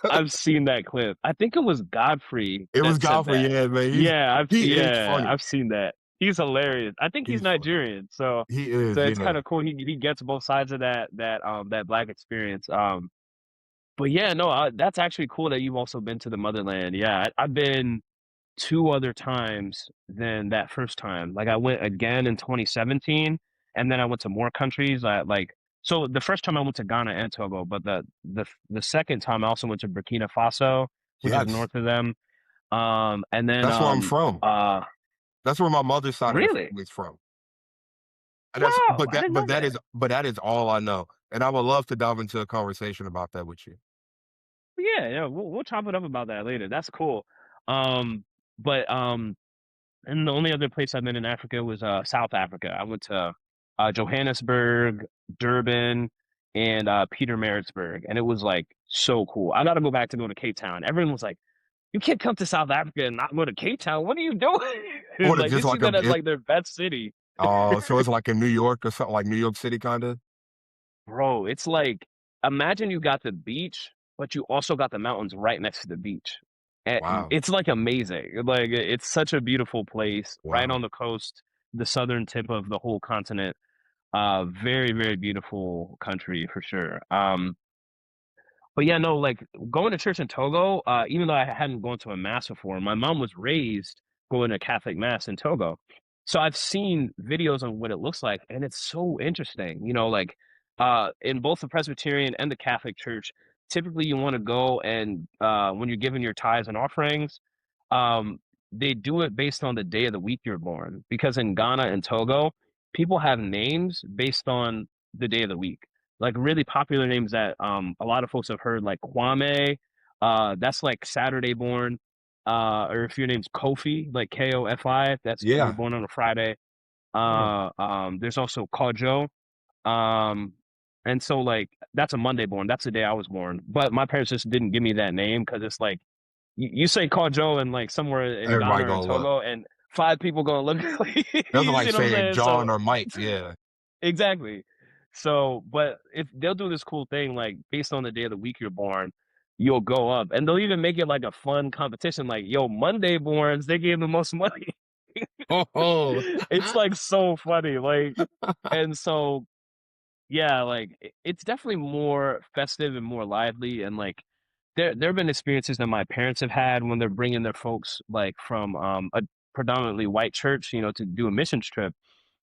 I've seen that clip. I think it was Godfrey It was that said Godfrey, that. yeah, man. Yeah, He is funny. I've seen that. He's hilarious. I think he's He's funny. Nigerian, so He is, it's yeah. kind of cool. He gets both sides of that black experience. But yeah, no, that's actually cool that you've also been to the motherland. Yeah, I've been two other times than that first time. Like I went again in 2017, and then I went to more countries. So the first time I went to Ghana and Togo, but the second time I also went to Burkina Faso, which is Yes. north of them. And then That's where I'm from. uh That's where my mother's side of the really? family's from. And that's Wow, but I that didn't know that. but that is all I know. And I would love to delve into a conversation about that with you. Yeah, yeah, we'll chop it up about that later. That's cool. Um, but and the only other place I've been in Africa was South Africa. I went to Johannesburg, Durban, and Pietermaritzburg, and it was like so cool. I got to go back to go to Cape Town. Everyone was like, "You can't come to South Africa and not go to Cape Town. What are you doing?" What is Like they just see like a that as it like their best city. so it's like in New York or something like New York City kinda? Bro, it's like imagine you got the beach, but you also got the mountains right next to the beach. And Wow. it's like amazing. Like it's such a beautiful place right on Wow. the coast, the southern tip of the whole continent. Very, very beautiful country for sure. But yeah, no, like going to church in Togo, even though I hadn't gone to a mass before, my mom was raised going to Catholic mass in Togo. So I've seen videos on what it looks like, and it's so interesting. Like in both the Presbyterian and the Catholic Church, typically you want to go and when you're giving your tithes and offerings, um, they do it based on the day of the week you're born. Because in Ghana and Togo, people have names based on the day of the week, like really popular names that a lot of folks have heard, like Kwame, that's like Saturday born, or if your name's Kofi, like Kofi, that's you're Yeah. born on a Friday. Oh. There's also Kojo, um, and so like that's a Monday born. That's the day I was born, but my parents just didn't give me that name because it's like you say Kojo and like somewhere in Everybody Ghana or in gonna look. Togo, and five people gonna look like That's you like see what I'm saying saying? So John or Mike, yeah. exactly. So, but if they'll do this cool thing, like based on the day of the week you're born, you'll go up, and they'll even make it like a fun competition. Like, yo, Monday borns, they gave the most money. Oh. It's like so funny. Like, and so yeah, like it's definitely more festive and more lively, and like there have been experiences that my parents have had when they're bringing their folks like from a predominantly white church, to do a missions trip.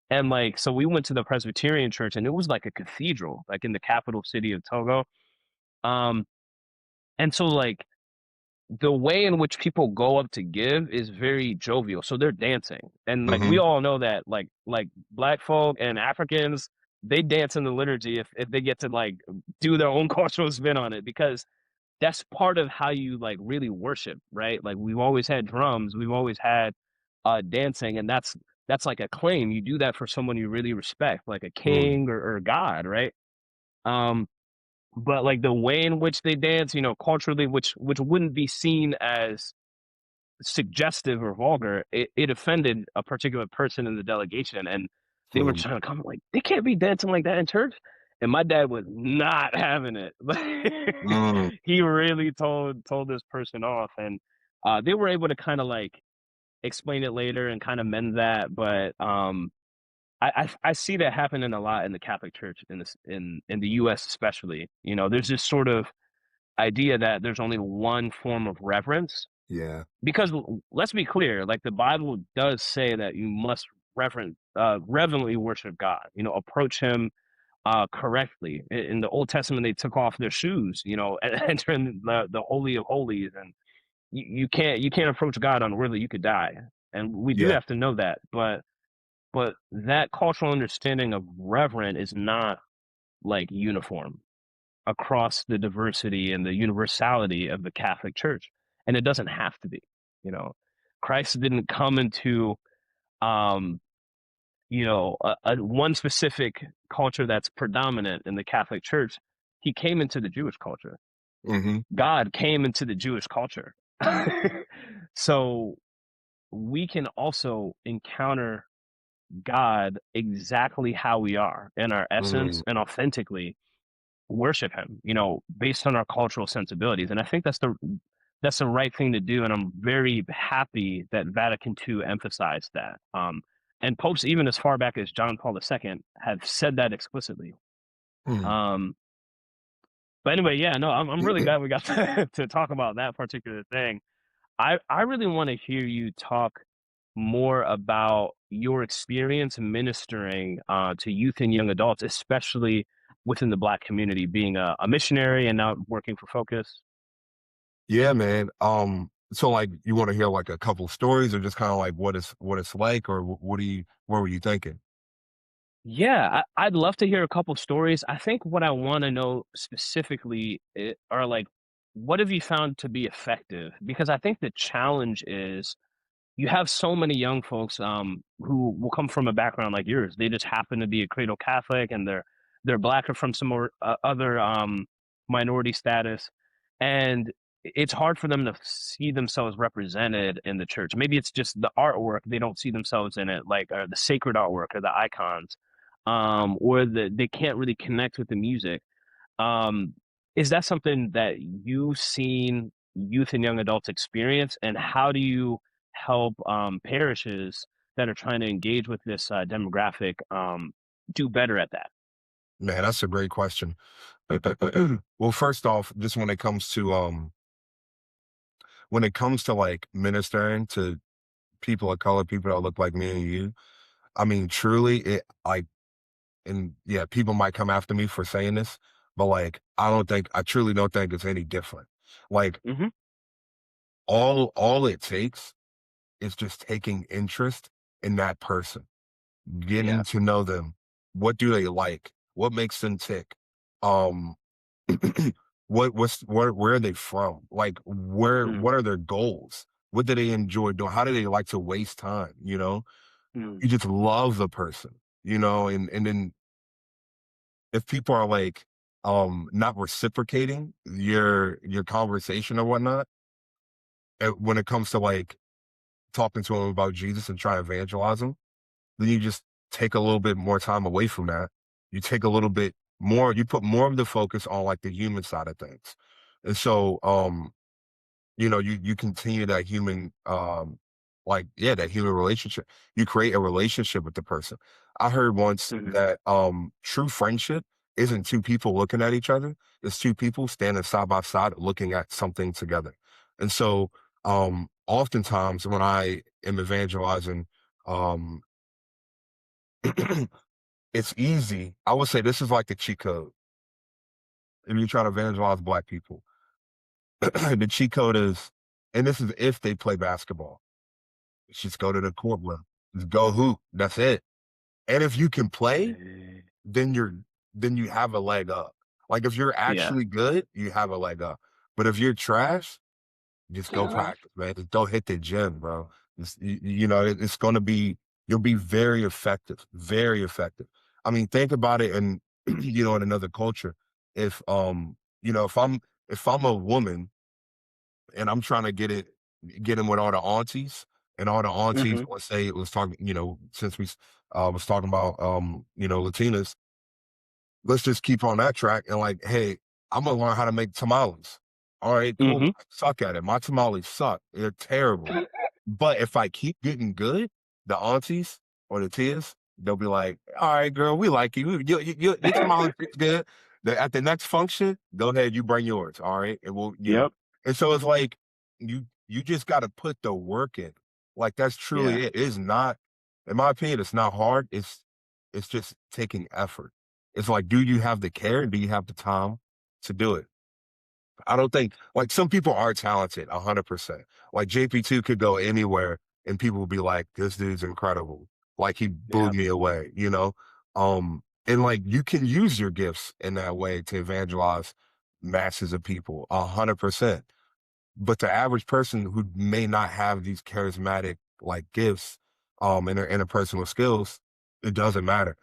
And like, so we went to the Presbyterian church and it was like a cathedral, like in the capital city of Togo. Um, and so like the way in which people go up to give is very jovial. So they're dancing. And like we Mhm. all know that like black folk and Africans, they dance in the liturgy if they get to like do their own cultural spin on it, because that's part of how you like really worship, right? Like we've always had drums, we've always had dancing, and that's like a claim. You do that for someone you really respect, like a Mm. king or God, right? Um, but like the way in which they dance, culturally, which wouldn't be seen as suggestive or vulgar, it offended a particular person in the delegation, and they were Mm. trying to come like they can't be dancing like that in church. And my dad was not having it. Mm. He really told this person off, and they were able to kind of like explain it later and kind of mend that. But I see that happening a lot in the Catholic Church in the U.S. especially. There's this sort of idea that there's only one form of reverence, Yeah. because let's be clear, like the Bible does say that you must reverently worship God, approach him correctly. In the Old Testament, they took off their shoes, entering the Holy of Holies, and you can't approach God unworthy. You could die, and we do Yeah. have to know that. But that cultural understanding of reverent is not like uniform across the diversity and the universality of the Catholic Church, and it doesn't have to be. You know, Christ didn't come into um, a one specific culture that's predominant in the Catholic Church. He came into the Jewish culture. Mhm. God came into the Jewish culture. So we can also encounter God exactly how we are in our essence Mm. and authentically worship him, based on our cultural sensibilities. And I think that's the right thing to do. And I'm very happy that Vatican II emphasized that. And popes, even as far back as John Paul II, have said that explicitly. Mm. Um, but anyway, yeah, no, I'm really glad we got to talk about that particular thing. I really want to hear you talk more about your experience ministering to youth and young adults, especially within the Black community, being a missionary and now working for Focus. Yeah, man. So like you want to hear like a couple stories or just kind of like what it's like or what were you thinking? Yeah, I'd love to hear a couple stories. I think what I want to know specifically are like, what have you found to be effective? Because I think the challenge is you have so many young folks who will come from a background like yours. They just happen to be a cradle Catholic, and they're black or from some more, other minority status, and it's hard for them to see themselves represented in the church. Maybe it's just the artwork; they don't see themselves in it, like the sacred artwork or the icons, or they can't really connect with the music. Um, is that something that you've seen youth and young adults experience, and how do you help parishes that are trying to engage with this demographic do better at that? Man, that's a great question. Well, first off, just when it comes to like ministering to people of color, people that look like me and you, I mean, truly, it like, and yeah, people might come after me for saying this, but like, I truly don't think it's any different. Like, Hmm. all it takes is just taking interest in that person, Yeah. getting to know them. What do they like? What makes them tick? Um, where are they from? Like, Mm, what are their goals? What do they enjoy doing? How do they like to waste time? You know, mm, you just love the person, you know, and then if people are like not reciprocating your conversation or whatnot, when it comes to like talking to them about Jesus and trying to evangelize them, then you just take a little bit more time away from that. You take a little bit more, you put more of the focus on like the human side of things. And so you know, you continue that human like yeah, that human relationship. You create a relationship with the person. I heard once mhm. that true friendship isn't two people looking at each other, it's two people standing side by side looking at something together. And so oftentimes when I am evangelizing, um it's easy. I would say this is like the cheat code if you try to evangelize black people. The cheat code is, and this is if they play basketball. Just go to the court with 'em. Just go hoop. That's it. And if you can play, Eh, then then you have a leg up. Like if you're yeah. actually good, you have a leg up. But if you're trash, just go practice, man. Just don't hit the gym, bro. You know, it's going to be, you'll be very effective, very effective. I mean, think about it in, you know, in another culture. If, you know, if I'm a woman and I'm trying to get in with all the aunties and all the aunties, Hmm. let's say it was talking, you know, since we was talking about, you know, Latinas, let's just keep on that track and like, hey, I'm gonna learn how to make tamales. All right, cool. Hmm. I suck at it. My tamales suck. They're terrible. But if I keep getting good, the aunties or the tias, they'll be like, "All right, girl, we like you. Your tamales taste good. At the next function, go ahead, you bring yours. All right, and we'll, you know." Yep. And so it's like you just got to put the work in. Like that's truly Yeah. it. It's not, in my opinion, it's not hard. It's just taking effort. It's like, do you have the care? Do you have the time to do it? I don't think like some people are talented 100%. Like JP2 could go anywhere and people will be like, this dude's incredible. Like he blew Yeah. me away, you know? And like you can use your gifts in that way to evangelize masses of people 100%. But the average person who may not have these charismatic like gifts, and their interpersonal skills, it doesn't matter.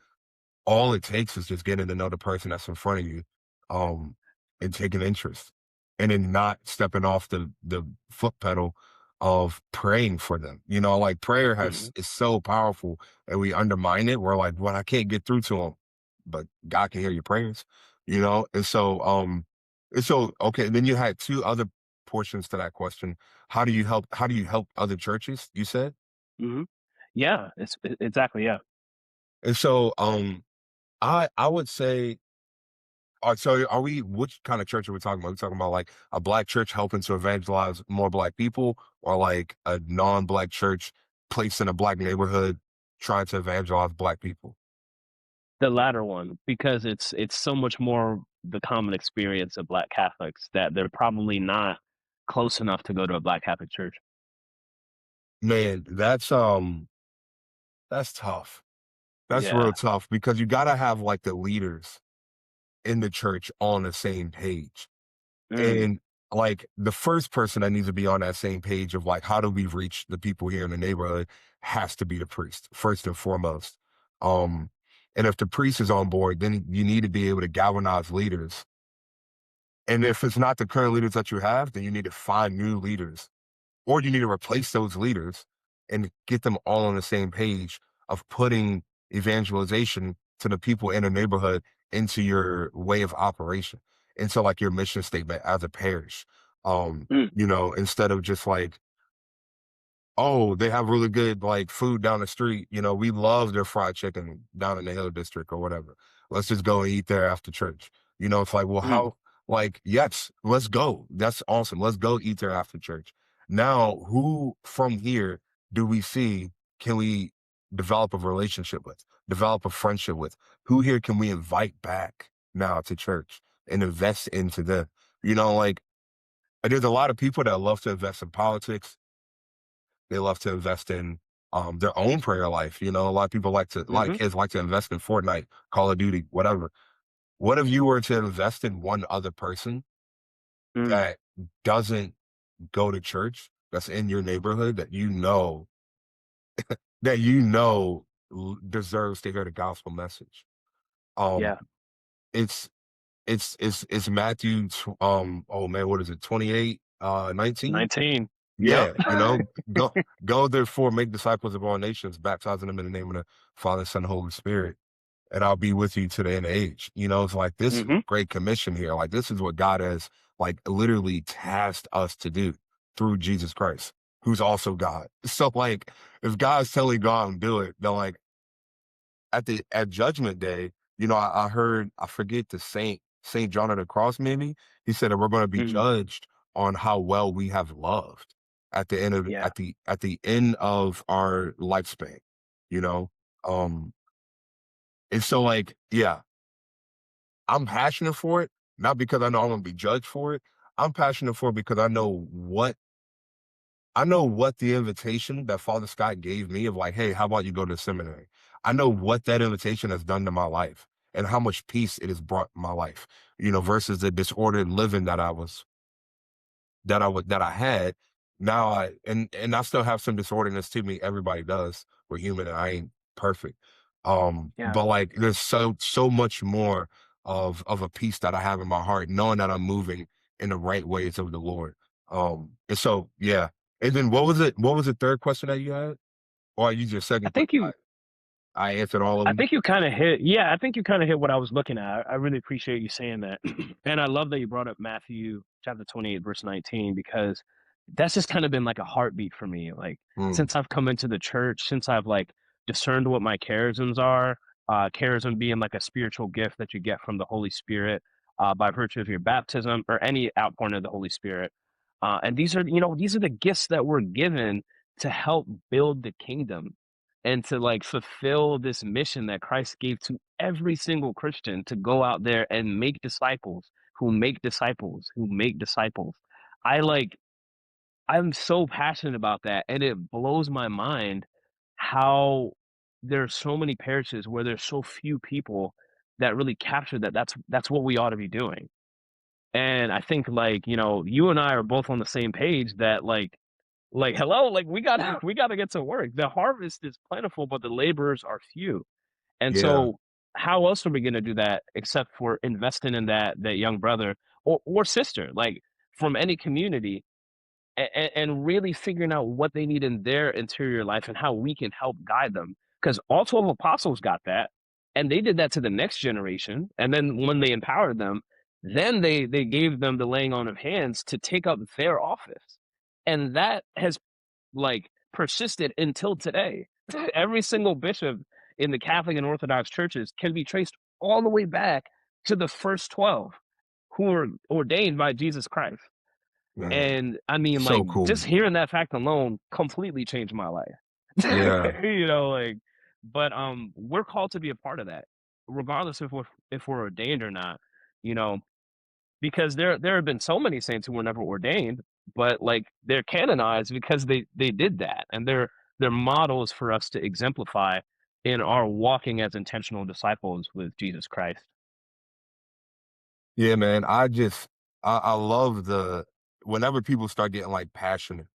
All it takes is just getting to know the person that's in front of you, um, and taking interest, and then not stepping off the foot pedal of praying for them. You know, like prayer Hmm. has is so powerful, and we undermine it. We're like, well, I can't get through to him, but God can hear your prayers. You know, and so okay. Then you had two other portions to that question. How do you help other churches? You said, Hmm. Yeah. Exactly. Yeah. and so I would say, so are we, which kind of church are we talking about? Are we talking about like a black church helping to evangelize more black people, or like a non-black church placed in a black neighborhood trying to evangelize black people? The latter one, because it's so much more the common experience of Black Catholics that they're probably not close enough to go to a Black Catholic church. Man, that's tough. That's Yeah. real tough because you gotta have like the leaders in the church on the same page. Mm. And like the first person that needs to be on that same page of like how do we reach the people here in the neighborhood has to be the priest first and foremost. Um, and if the priest is on board, then you need to be able to galvanize leaders. And if it's not the current leaders that you have, then you need to find new leaders, or you need to replace those leaders and get them all on the same page of putting evangelization to the people in the neighborhood into your way of operation, into like your mission statement as a parish. Mm, Instead of just like, oh, they have really good like food down the street. We love their fried chicken down in the Hill District or whatever. Let's just go and eat there after church. It's like, well, mm, how, like, yes, let's go. That's awesome. Let's go eat there after church. Now, who from here do we see can we develop a relationship with, develop a friendship with? Who here can we invite back now to church and invest into them? Like, there's a lot of people that love to invest in politics. They love to invest in their own prayer life. A lot of people a lot of mm-hmm, kids like to invest in Fortnite, Call of Duty, whatever. What if you were to invest in one other person mm, that doesn't go to church, that's in your neighborhood, that deserves to hear the gospel message? Um, yeah, it's it's Matthew. Oh man, what is it? 28, 19. 19. Yep. Yeah, go therefore, make disciples of all nations, baptizing them in the name of the Father, Son, and Holy Spirit, and I'll be with you to the end of age. It's like this Mm-hmm. great commission here. Like this is what God has like literally tasked us to do through Jesus Christ, who's also God. So like if God's telling God to do it, then like at Judgment Day, I heard, I forget the Saint John of the Cross, maybe he said that we're going to be Mm, judged on how well we have loved at the end of yeah. at the end of our lifespan. You know, um, and so like yeah, I'm passionate for it, not because I know I'm going to be judged for it. I'm passionate for it because I know what the invitation that Father Scott gave me of like, hey, how about you go to seminary? I know what that invitation has done to my life and how much peace it has brought my life, versus the disordered living that I had. Now and I still have some disorderness to me. Everybody does. We're human and I ain't perfect. Yeah. But like there's so much more of a peace that I have in my heart, knowing that I'm moving in the right ways of the Lord. And so yeah. And then what was the third question that you had? Or I used your I second question. think you I answered all of I them. think you kind of hit, yeah, I think you kind of hit what I was looking at. I really appreciate you saying that. And I love that you brought up Matthew chapter 28, verse 19, because that's just kind of been like a heartbeat for me. Like, Mm, since I've come into the church, since I've like discerned what my charisms are, charism being like a spiritual gift that you get from the Holy Spirit by virtue of your baptism or any outpouring of the Holy Spirit. And these are the gifts that we're given to help build the kingdom and to like fulfill this mission that Christ gave to every single Christian to go out there and make disciples who make disciples who make disciples. I like I'm so passionate about that and it blows my mind how there's so many parishes where there's so few people that really capture that that's what we ought to be doing. And I think like, you and I are both on the same page that like hello, like we gotta get to work. The harvest is plentiful, but the laborers are few. And yeah. so how else are we gonna do that except for investing in that young brother or sister, like from any community and really figuring out what they need in their interior life and how we can help guide them. Because all 12 apostles got that, and they did that to the next generation. And then when they empowered them, then they gave them the laying on of hands to take up their office. And that has like persisted until today. Every single bishop in the Catholic and Orthodox churches can be traced all the way back to the first 12 who were ordained by Jesus Christ. Man, And I mean, like, so cool. just hearing that fact alone completely changed my life. Yeah. Like, but we're called to be a part of that, regardless if we're ordained or not, you know, because there have been so many saints who were never ordained, but like they're canonized because they did that, and they're models for us to exemplify in our walking as intentional disciples with Jesus Christ. Yeah, man. I love whenever people start getting like passionate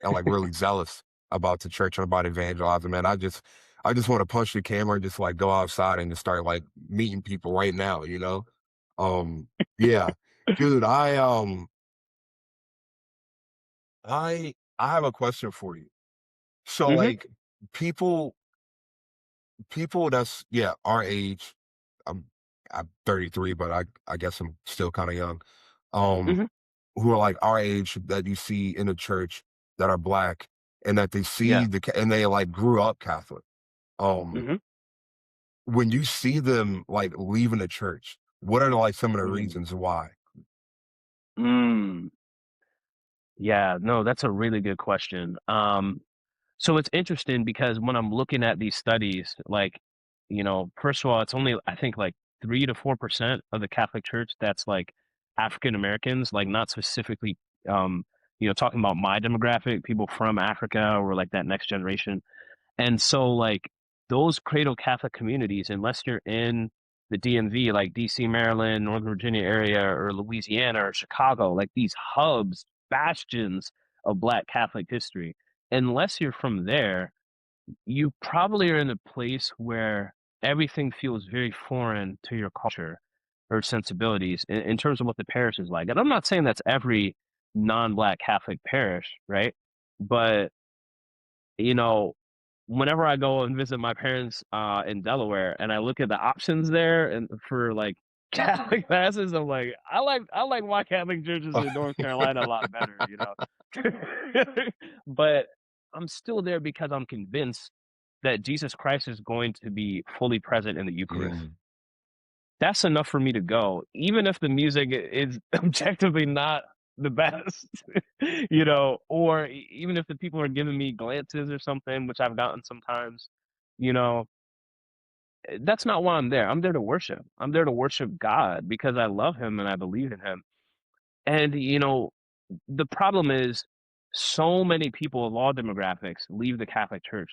and like really zealous about the church and about evangelizing, man, I just want to punch the camera and just like go outside and just start like meeting people right now, you know? Um, yeah. Dude, I have a question for you. So Hmm. like people people that's yeah, our age, I'm I'm 33, but I guess I'm still kind of young. Um, Hmm. who are like our age that you see in the church that are black and that they see Yeah. and they like grew up Catholic. Um, Hmm. when you see them like leaving the church, what are like some of the Mm. reasons why? Mm. Yeah, no, that's a really good question. So it's interesting because when I'm looking at these studies, like, first of all, it's only, I think, like 3 to 4% of the Catholic Church that's like African Americans, like not specifically, talking about my demographic, people from Africa or like that next generation. And so, like, those cradle Catholic communities, unless you're in the DMV, like DC, Maryland, Northern Virginia area, or Louisiana or Chicago, like these hubs, bastions of Black Catholic history, unless you're from there, you probably are in a place where everything feels very foreign to your culture or sensibilities in terms of what the parish is like. And I'm not saying that's every non-Black Catholic parish, right? But you know, whenever I go and visit my parents in Delaware and I look at the options there and for like Catholic masses, I'm like, I like my Catholic churches in North Carolina a lot better, you know. But I'm still there because I'm convinced that Jesus Christ is going to be fully present in the Eucharist. Mm, That's enough for me to go, even if the music is objectively not the best, or even if the people are giving me glances or something, which I've gotten sometimes, you know, that's not why I'm there. I'm there to worship. I'm there to worship God because I love him and I believe in him. And, the problem is so many people of all demographics leave the Catholic Church.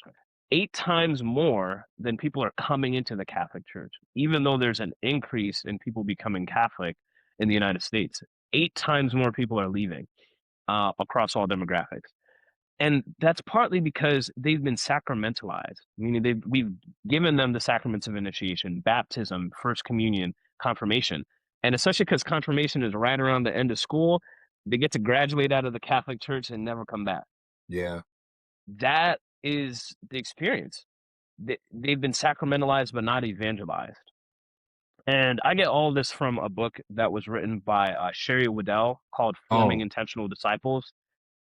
8 times more than people are coming into the Catholic Church, even though there's an increase in people becoming Catholic in the United States. 8 times more people are leaving across all demographics. And that's partly because they've been sacramentalized, meaning we've given them the sacraments of initiation, baptism, first communion, confirmation. And especially because confirmation is right around the end of school, they get to graduate out of the Catholic Church and never come back. yeah. That is the experience. They've been sacramentalized but not evangelized. And I get all this from a book that was written by Sherry Waddell called Forming Oh, Intentional Disciples.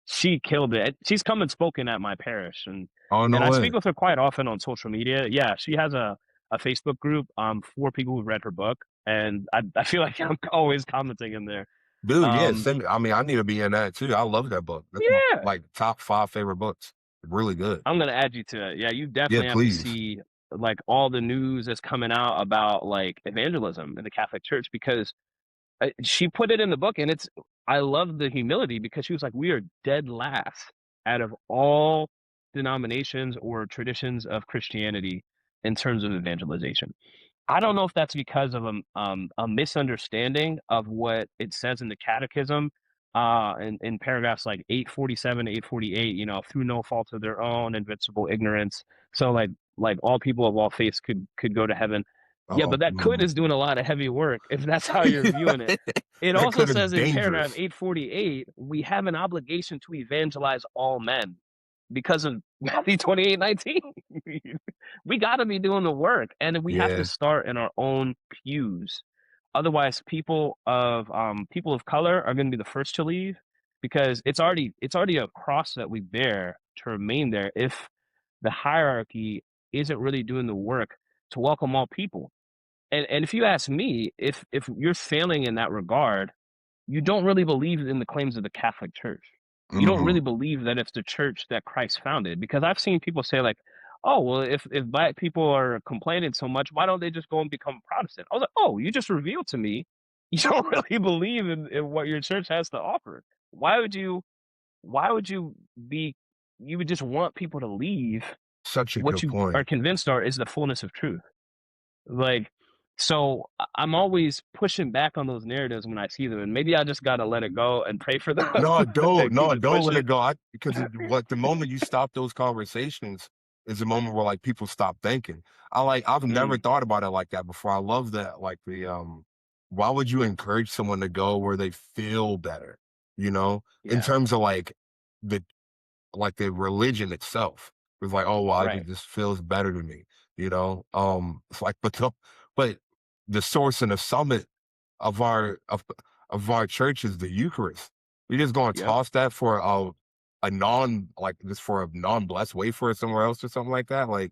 She killed it. She's come and spoken at my parish, and oh no I way. speak with her quite often on social media. Yeah, she has a Facebook group for people who've read her book, and I feel like I'm always commenting in there. Dude, yeah, Um, send me. I mean, I need to be in that too. I love that book. That's my yeah, like top 5 favorite books. Really good. I'm gonna add you to it. Yeah, you Yeah, definitely have to please. see like all the news that's coming out about like evangelism in the Catholic Church because she put it in the book, and I love the humility because she was like, we are dead last out of all denominations or traditions of Christianity in terms of evangelization. I don't know if that's because of a misunderstanding of what it says in the catechism, in paragraphs like 847, 848, through no fault of their own, invincible ignorance. So like all people of all faiths could go to heaven. Yeah, Oh, but that could is doing a lot of heavy work if that's how you're viewing it. It that also could is says in paragraph dangerous. 848, we have an obligation to evangelize all men because of Matthew 28:19. We got to be doing the work, and we have to Yeah. start in our own pews. Otherwise, people of color are going to be the first to leave because it's already a cross that we bear to remain there if the hierarchy isn't really doing the work to welcome all people. And if you ask me, if you're failing in that regard, you don't really believe in the claims of the Catholic Church. You don't Mhm. really believe that it's the church that Christ founded. Because I've seen people say like, "Oh, well, if black people are complaining so much, why don't they just go and become Protestant?" I was like, "Oh, you just revealed to me you don't really believe in what your church has to offer. Why would you? Why would you be? You would just want people to leave Such a what good you are point. convinced are is the fullness of truth. Like." So I'm always pushing back on those narratives when I see them, and maybe I just gotta let it go and pray for them No, don't. and keep No, it don't let pushing. it go. Because what the moment you stop those conversations is the moment where like people stop thinking. I've never Mm, thought about it like that before. I love that. Like why would you encourage someone to go where they feel better? You know, in yeah, terms of the the religion itself. It's like, oh well, right. it just feels better to me. You know, it's like, but the source and the summit of our church is the Eucharist. We just gonna Yep, toss that for a non like just for a non-blessed wafer somewhere else or something like that. Like,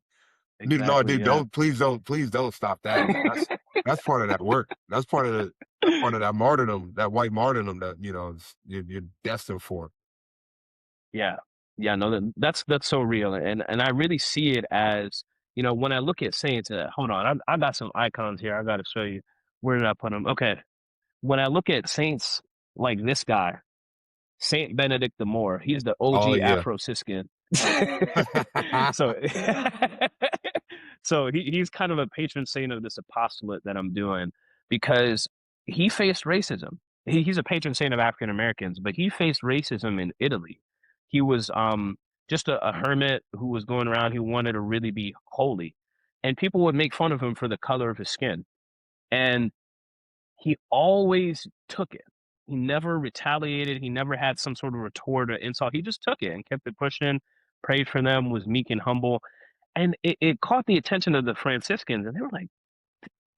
dude, no, exactly. dude, Yeah. please don't stop that. That's part of that work. That's part of that martyrdom, that white martyrdom that you're destined for. Yeah. Yeah, no, that's so real. And I really see it as, when I look at saints, hold on, I got some icons here. I got to show you. Where did I put them? Okay. When I look at saints like this guy, Saint Benedict the Moor, he's the Oh OG yeah. Afro-Ciscan. So so he's kind of a patron saint of this apostolate that I'm doing because he faced racism. He's a patron saint of African Americans, but he faced racism in Italy. He was just a hermit who was going around who wanted to really be holy, and people would make fun of him for the color of his skin. And he always took it. He never retaliated. He never had some sort of retort or insult. He just took it and kept it pushing, prayed for them, was meek and humble. And it caught the attention of the Franciscans. And they were like,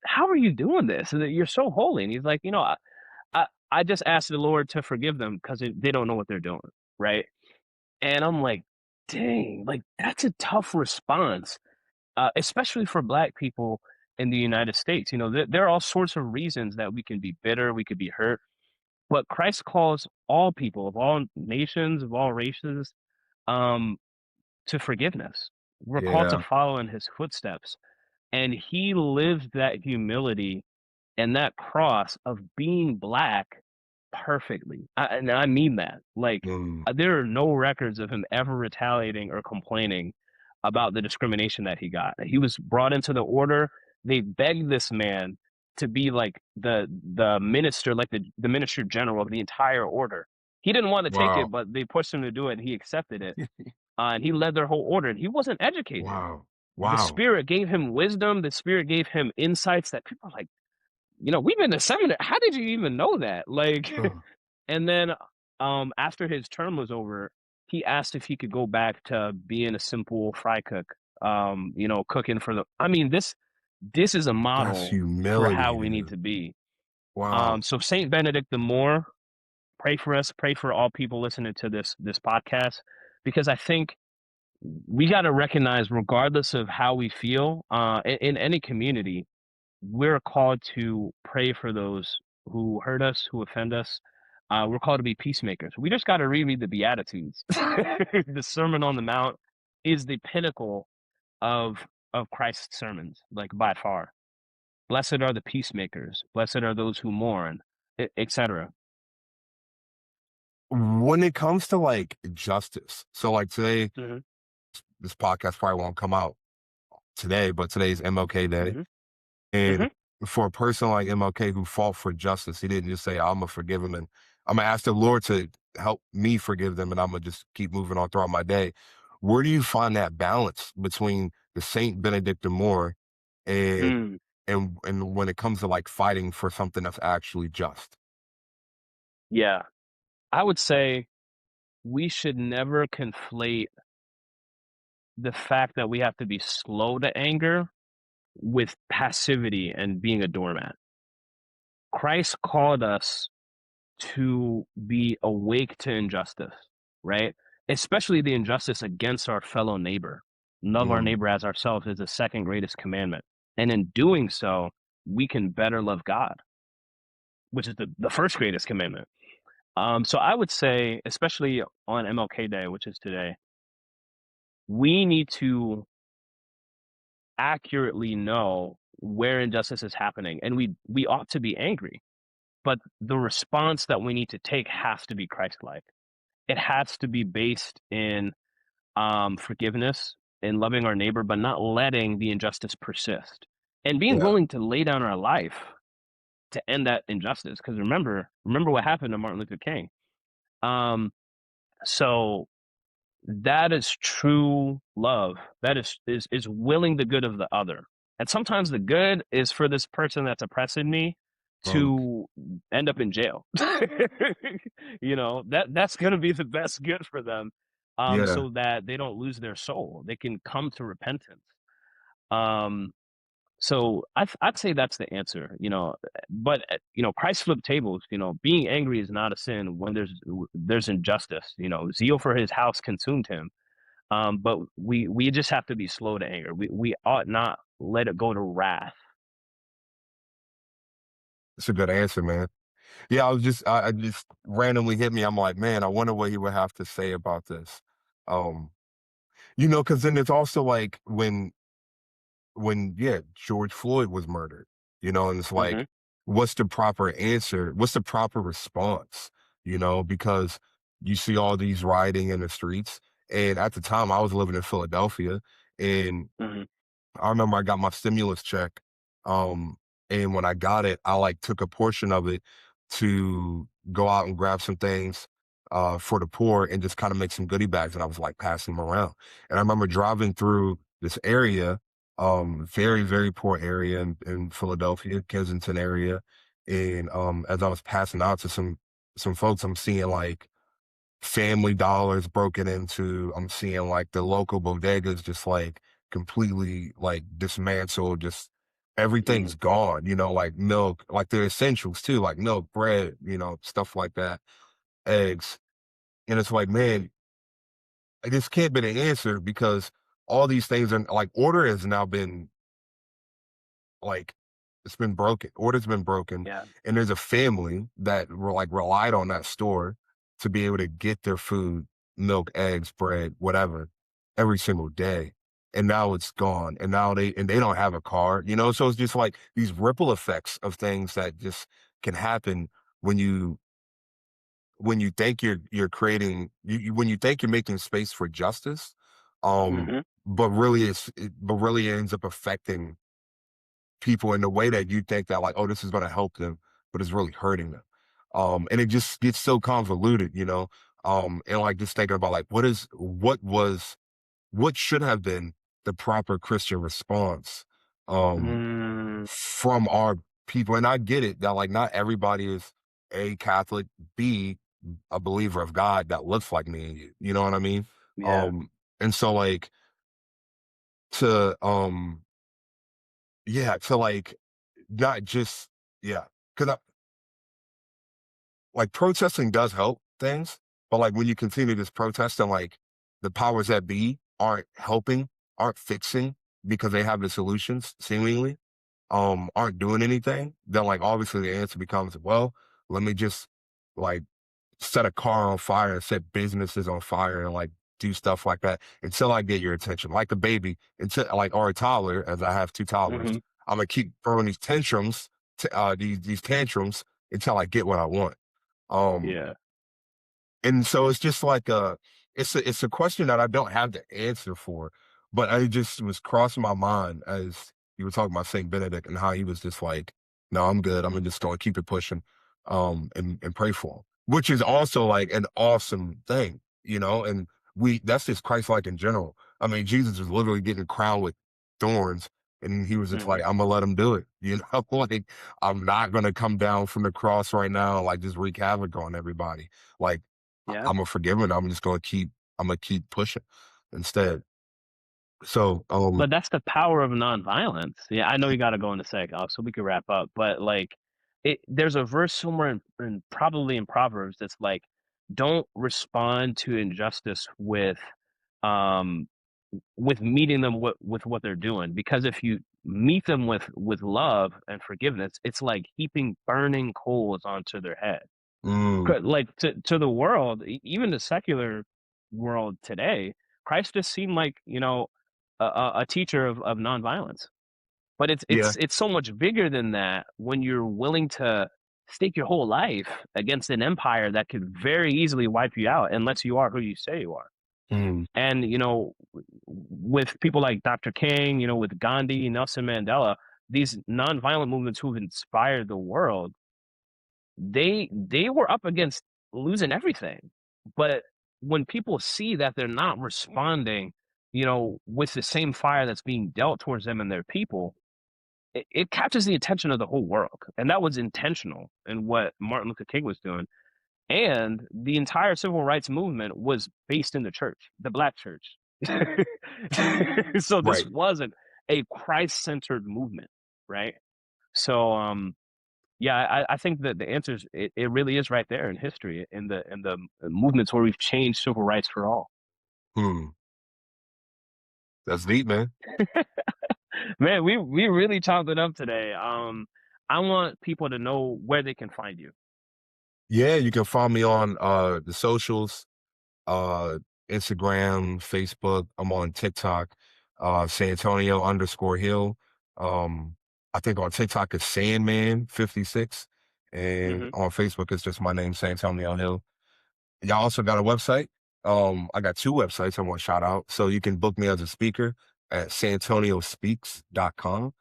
how are you doing this? And you're so holy. And he's like, I just asked the Lord to forgive them because they don't know what they're doing. Right. And I'm like, dang, like that's a tough response, especially for Black people in the United States. There are all sorts of reasons that we can be bitter, we could be hurt. But Christ calls all people of all nations, of all races, um, to forgiveness. We're called to Yeah. follow in his footsteps. And he lived that humility and that cross of being Black perfectly. And I mean that. Like, Mm. there are no records of him ever retaliating or complaining about the discrimination that he got. He was brought into the order. They begged this man to be like the minister, like the minister general of the entire order. He didn't want to take it, Wow. but they pushed him to do it, and he accepted it. And he led their whole order. And he wasn't educated. Wow. The Wow. Spirit gave him wisdom. The Spirit gave him insights that people are like, we've been to seminary. How did you even know that? Like, Ugh. and then after his term was over, he asked if he could go back to being a simple fry cook, cooking for the I mean, this is a That's model for how humility, we need dude. to be. Wow. So Saint Benedict the Moor, pray for us, pray for all people listening to this podcast, because I think we got to recognize, regardless of how we feel, in any community, we're called to pray for those who hurt us, who offend us. We're called to be peacemakers. We just got to reread the Beatitudes. The Sermon on the Mount is the pinnacle of Christ's sermons, like by far. Blessed are the peacemakers. Blessed are those who mourn, etc. When it comes to justice, so like today, Hmm. this podcast probably won't come out today, but today's MLK Day. Hmm. And Hmm. for a person like MLK who fought for justice, he didn't just say, I'm gonna forgive him and I'm gonna ask the Lord to help me forgive them and I'm gonna just keep moving on throughout my day. Where do you find that balance between the Saint Benedict the Moor and Mm, and when it comes to fighting for something that's actually just? yeah, I would say we should never conflate the fact that we have to be slow to anger with passivity and being a doormat. Christ called us to be awake to injustice, right? Especially the injustice against our fellow neighbor. Love our Mm. neighbor as ourselves is the second greatest commandment. And in doing so, we can better love God, which is the first greatest commandment. So I would say, especially on MLK Day, which is today, we need to accurately know where injustice is happening, and we ought to be angry. But the response that we need to take has to be Christ-like. It has to be based in forgiveness and loving our neighbor, but not letting the injustice persist. and being Yeah. willing to lay down our life to end that injustice. Because remember what happened to Martin Luther King. So that is true love. That is willing the good of the other. And sometimes the good is for this person that's oppressing me Mm, to end up in jail. That's gonna be the best good for them. yeah. So that they don't lose their soul. They can come to repentance. Um, so I'd say that's the answer. But Christ flipped tables. Being angry is not a sin when there's injustice. Zeal for his house consumed him. But we just have to be slow to anger. We ought not let it go to wrath. It's a good answer, man. Yeah, I just randomly hit me. I'm like, man, I wonder what he would have to say about this. Um, because then it's also like when George Floyd was murdered, and it's like, Hmm. what's the proper answer? What's the proper response? Because you see all these rioting in the streets. And at the time I was living in Philadelphia, and Hmm. I remember I got my stimulus check. Um, and when I got it, I like took a portion of it to go out and grab some things for the poor and just kind of make some goodie bags. And I was like passing them around. And I remember driving through this area, very, very poor area in Philadelphia, Kensington area. And as I was passing out to some folks, I'm seeing like Family Dollars broken into. I'm seeing like the local bodegas just like completely like dismantled, just Hmm. everything's gone, like milk, like the essentials too, like milk, bread, stuff like that, eggs. And it's like, man, this can't be the answer because all these things are like order has now been like it's been broken. Order's been broken, Yeah. and there's a family that relied on that store to be able to get their food, milk, eggs, bread, whatever, every single day. And now it's gone. And now they don't have a car, So it's just like these ripple effects of things that just can happen when you think you're creating when you think you're making space for justice, um, Hmm. but really ends up affecting people in the way that you think that like, oh, this is going to help them, but it's really hurting them. And it just gets so convoluted. And like just thinking about like, what should have been the proper Christian response, um, Mm, from our people. And I get it that like, not everybody is A, Catholic, B, a believer of God that looks like me and you, you know what I mean? yeah. And so like to, yeah, to like, not just, yeah, because like protesting does help things, but like when you continue this protest and like the powers that be aren't helping, aren't fixing because they have the solutions seemingly, aren't doing anything, then like obviously the answer becomes, well, let me just like set a car on fire and set businesses on fire and like do stuff like that until I get your attention. Like a baby, until like or a toddler, as I have two toddlers, Hmm. I'm gonna keep throwing these tantrums, these tantrums until I get what I want. Um, Yeah. and so it's just like it's a question that I don't have the answer for, but I just was crossing my mind as you were talking about Saint Benedict and how he was just like, no, I'm good. I'm just going to keep it pushing, and pray for him, which is also like an awesome thing, and that's just Christ-like in general. I mean, Jesus was literally getting crowned with thorns, and he was just like, Hmm. I'm gonna let him do it, like I'm not gonna come down from the cross right now and like just wreak havoc on everybody. Like Yeah. I'm gonna forgive it. I'm gonna keep pushing instead. So, But that's the power of nonviolence. Yeah, I know you got to go in a sec, so we can wrap up. But like, there's a verse somewhere probably in Proverbs that's like, don't respond to injustice um, with meeting them with what they're doing, because if you meet them with love and forgiveness, it's like heaping burning coals onto their head. mm, Like to the world, even the secular world today, Christ just seemed like a teacher of nonviolence. But it's yeah, it's it's so much bigger than that when you're willing to stake your whole life against an empire that could very easily wipe you out unless you are who you say you are. mm, And with people like Dr. King, with Gandhi, Nelson Mandela, these nonviolent movements who've inspired the world, they were up against losing everything. But when people see that they're not responding, with the same fire that's being dealt towards them and their people, it catches the attention of the whole world. And that was intentional in what Martin Luther King was doing. And the entire civil rights movement was based in the church, the Black church. So this Right. wasn't a Christ-centered movement, right? So yeah, I think that the answer is it really is right there in history, in the movements where we've changed civil rights for all. Hmm. That's deep, man. Man, we really chopped it up today. I want people to know where they can find you. Yeah, you can find me on the socials, uh Instagram, Facebook. I'm on TikTok, Santonio_Hill. Um, I think on TikTok is Sandman56, and Hmm. on Facebook it's just my name, Santonio Hill. Y'all also got a website. I got two websites I want to shout out. So you can book me as a speaker at santoniospeaks.com. You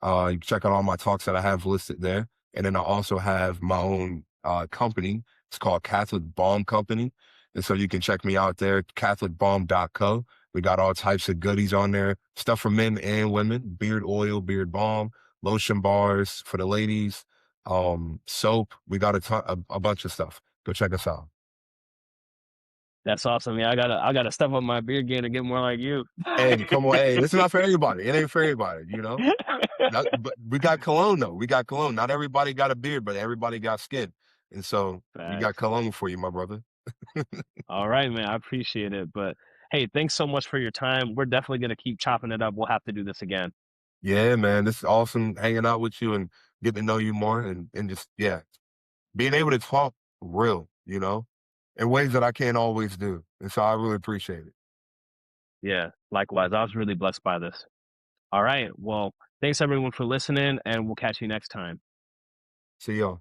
can check out all my talks that I have listed there. And then I also have my own company. It's called Catholic Balm Company. And so you can check me out there, catholicbalm.co. We got all types of goodies on there, stuff for men and women, beard oil, beard balm, lotion bars for the ladies, soap. We got a bunch of stuff. Go check us out. That's awesome. Yeah, I gotta step up my beard game and get more like you. Hey, come on. Hey, this is not for everybody. It ain't for everybody, you know? But we got cologne though. We got cologne. Not everybody got a beard, but everybody got skin. And so we got Facts. cologne for you, my brother. All right, man. I appreciate it. But hey, thanks so much for your time. We're definitely gonna keep chopping it up. We'll have to do this again. Yeah, man. This is awesome hanging out with you and getting to know you more and just yeah, being able to talk real, in ways that I can't always do. And so I really appreciate it. Yeah, likewise. I was really blessed by this. All right. Well, thanks everyone for listening, and we'll catch you next time. See y'all.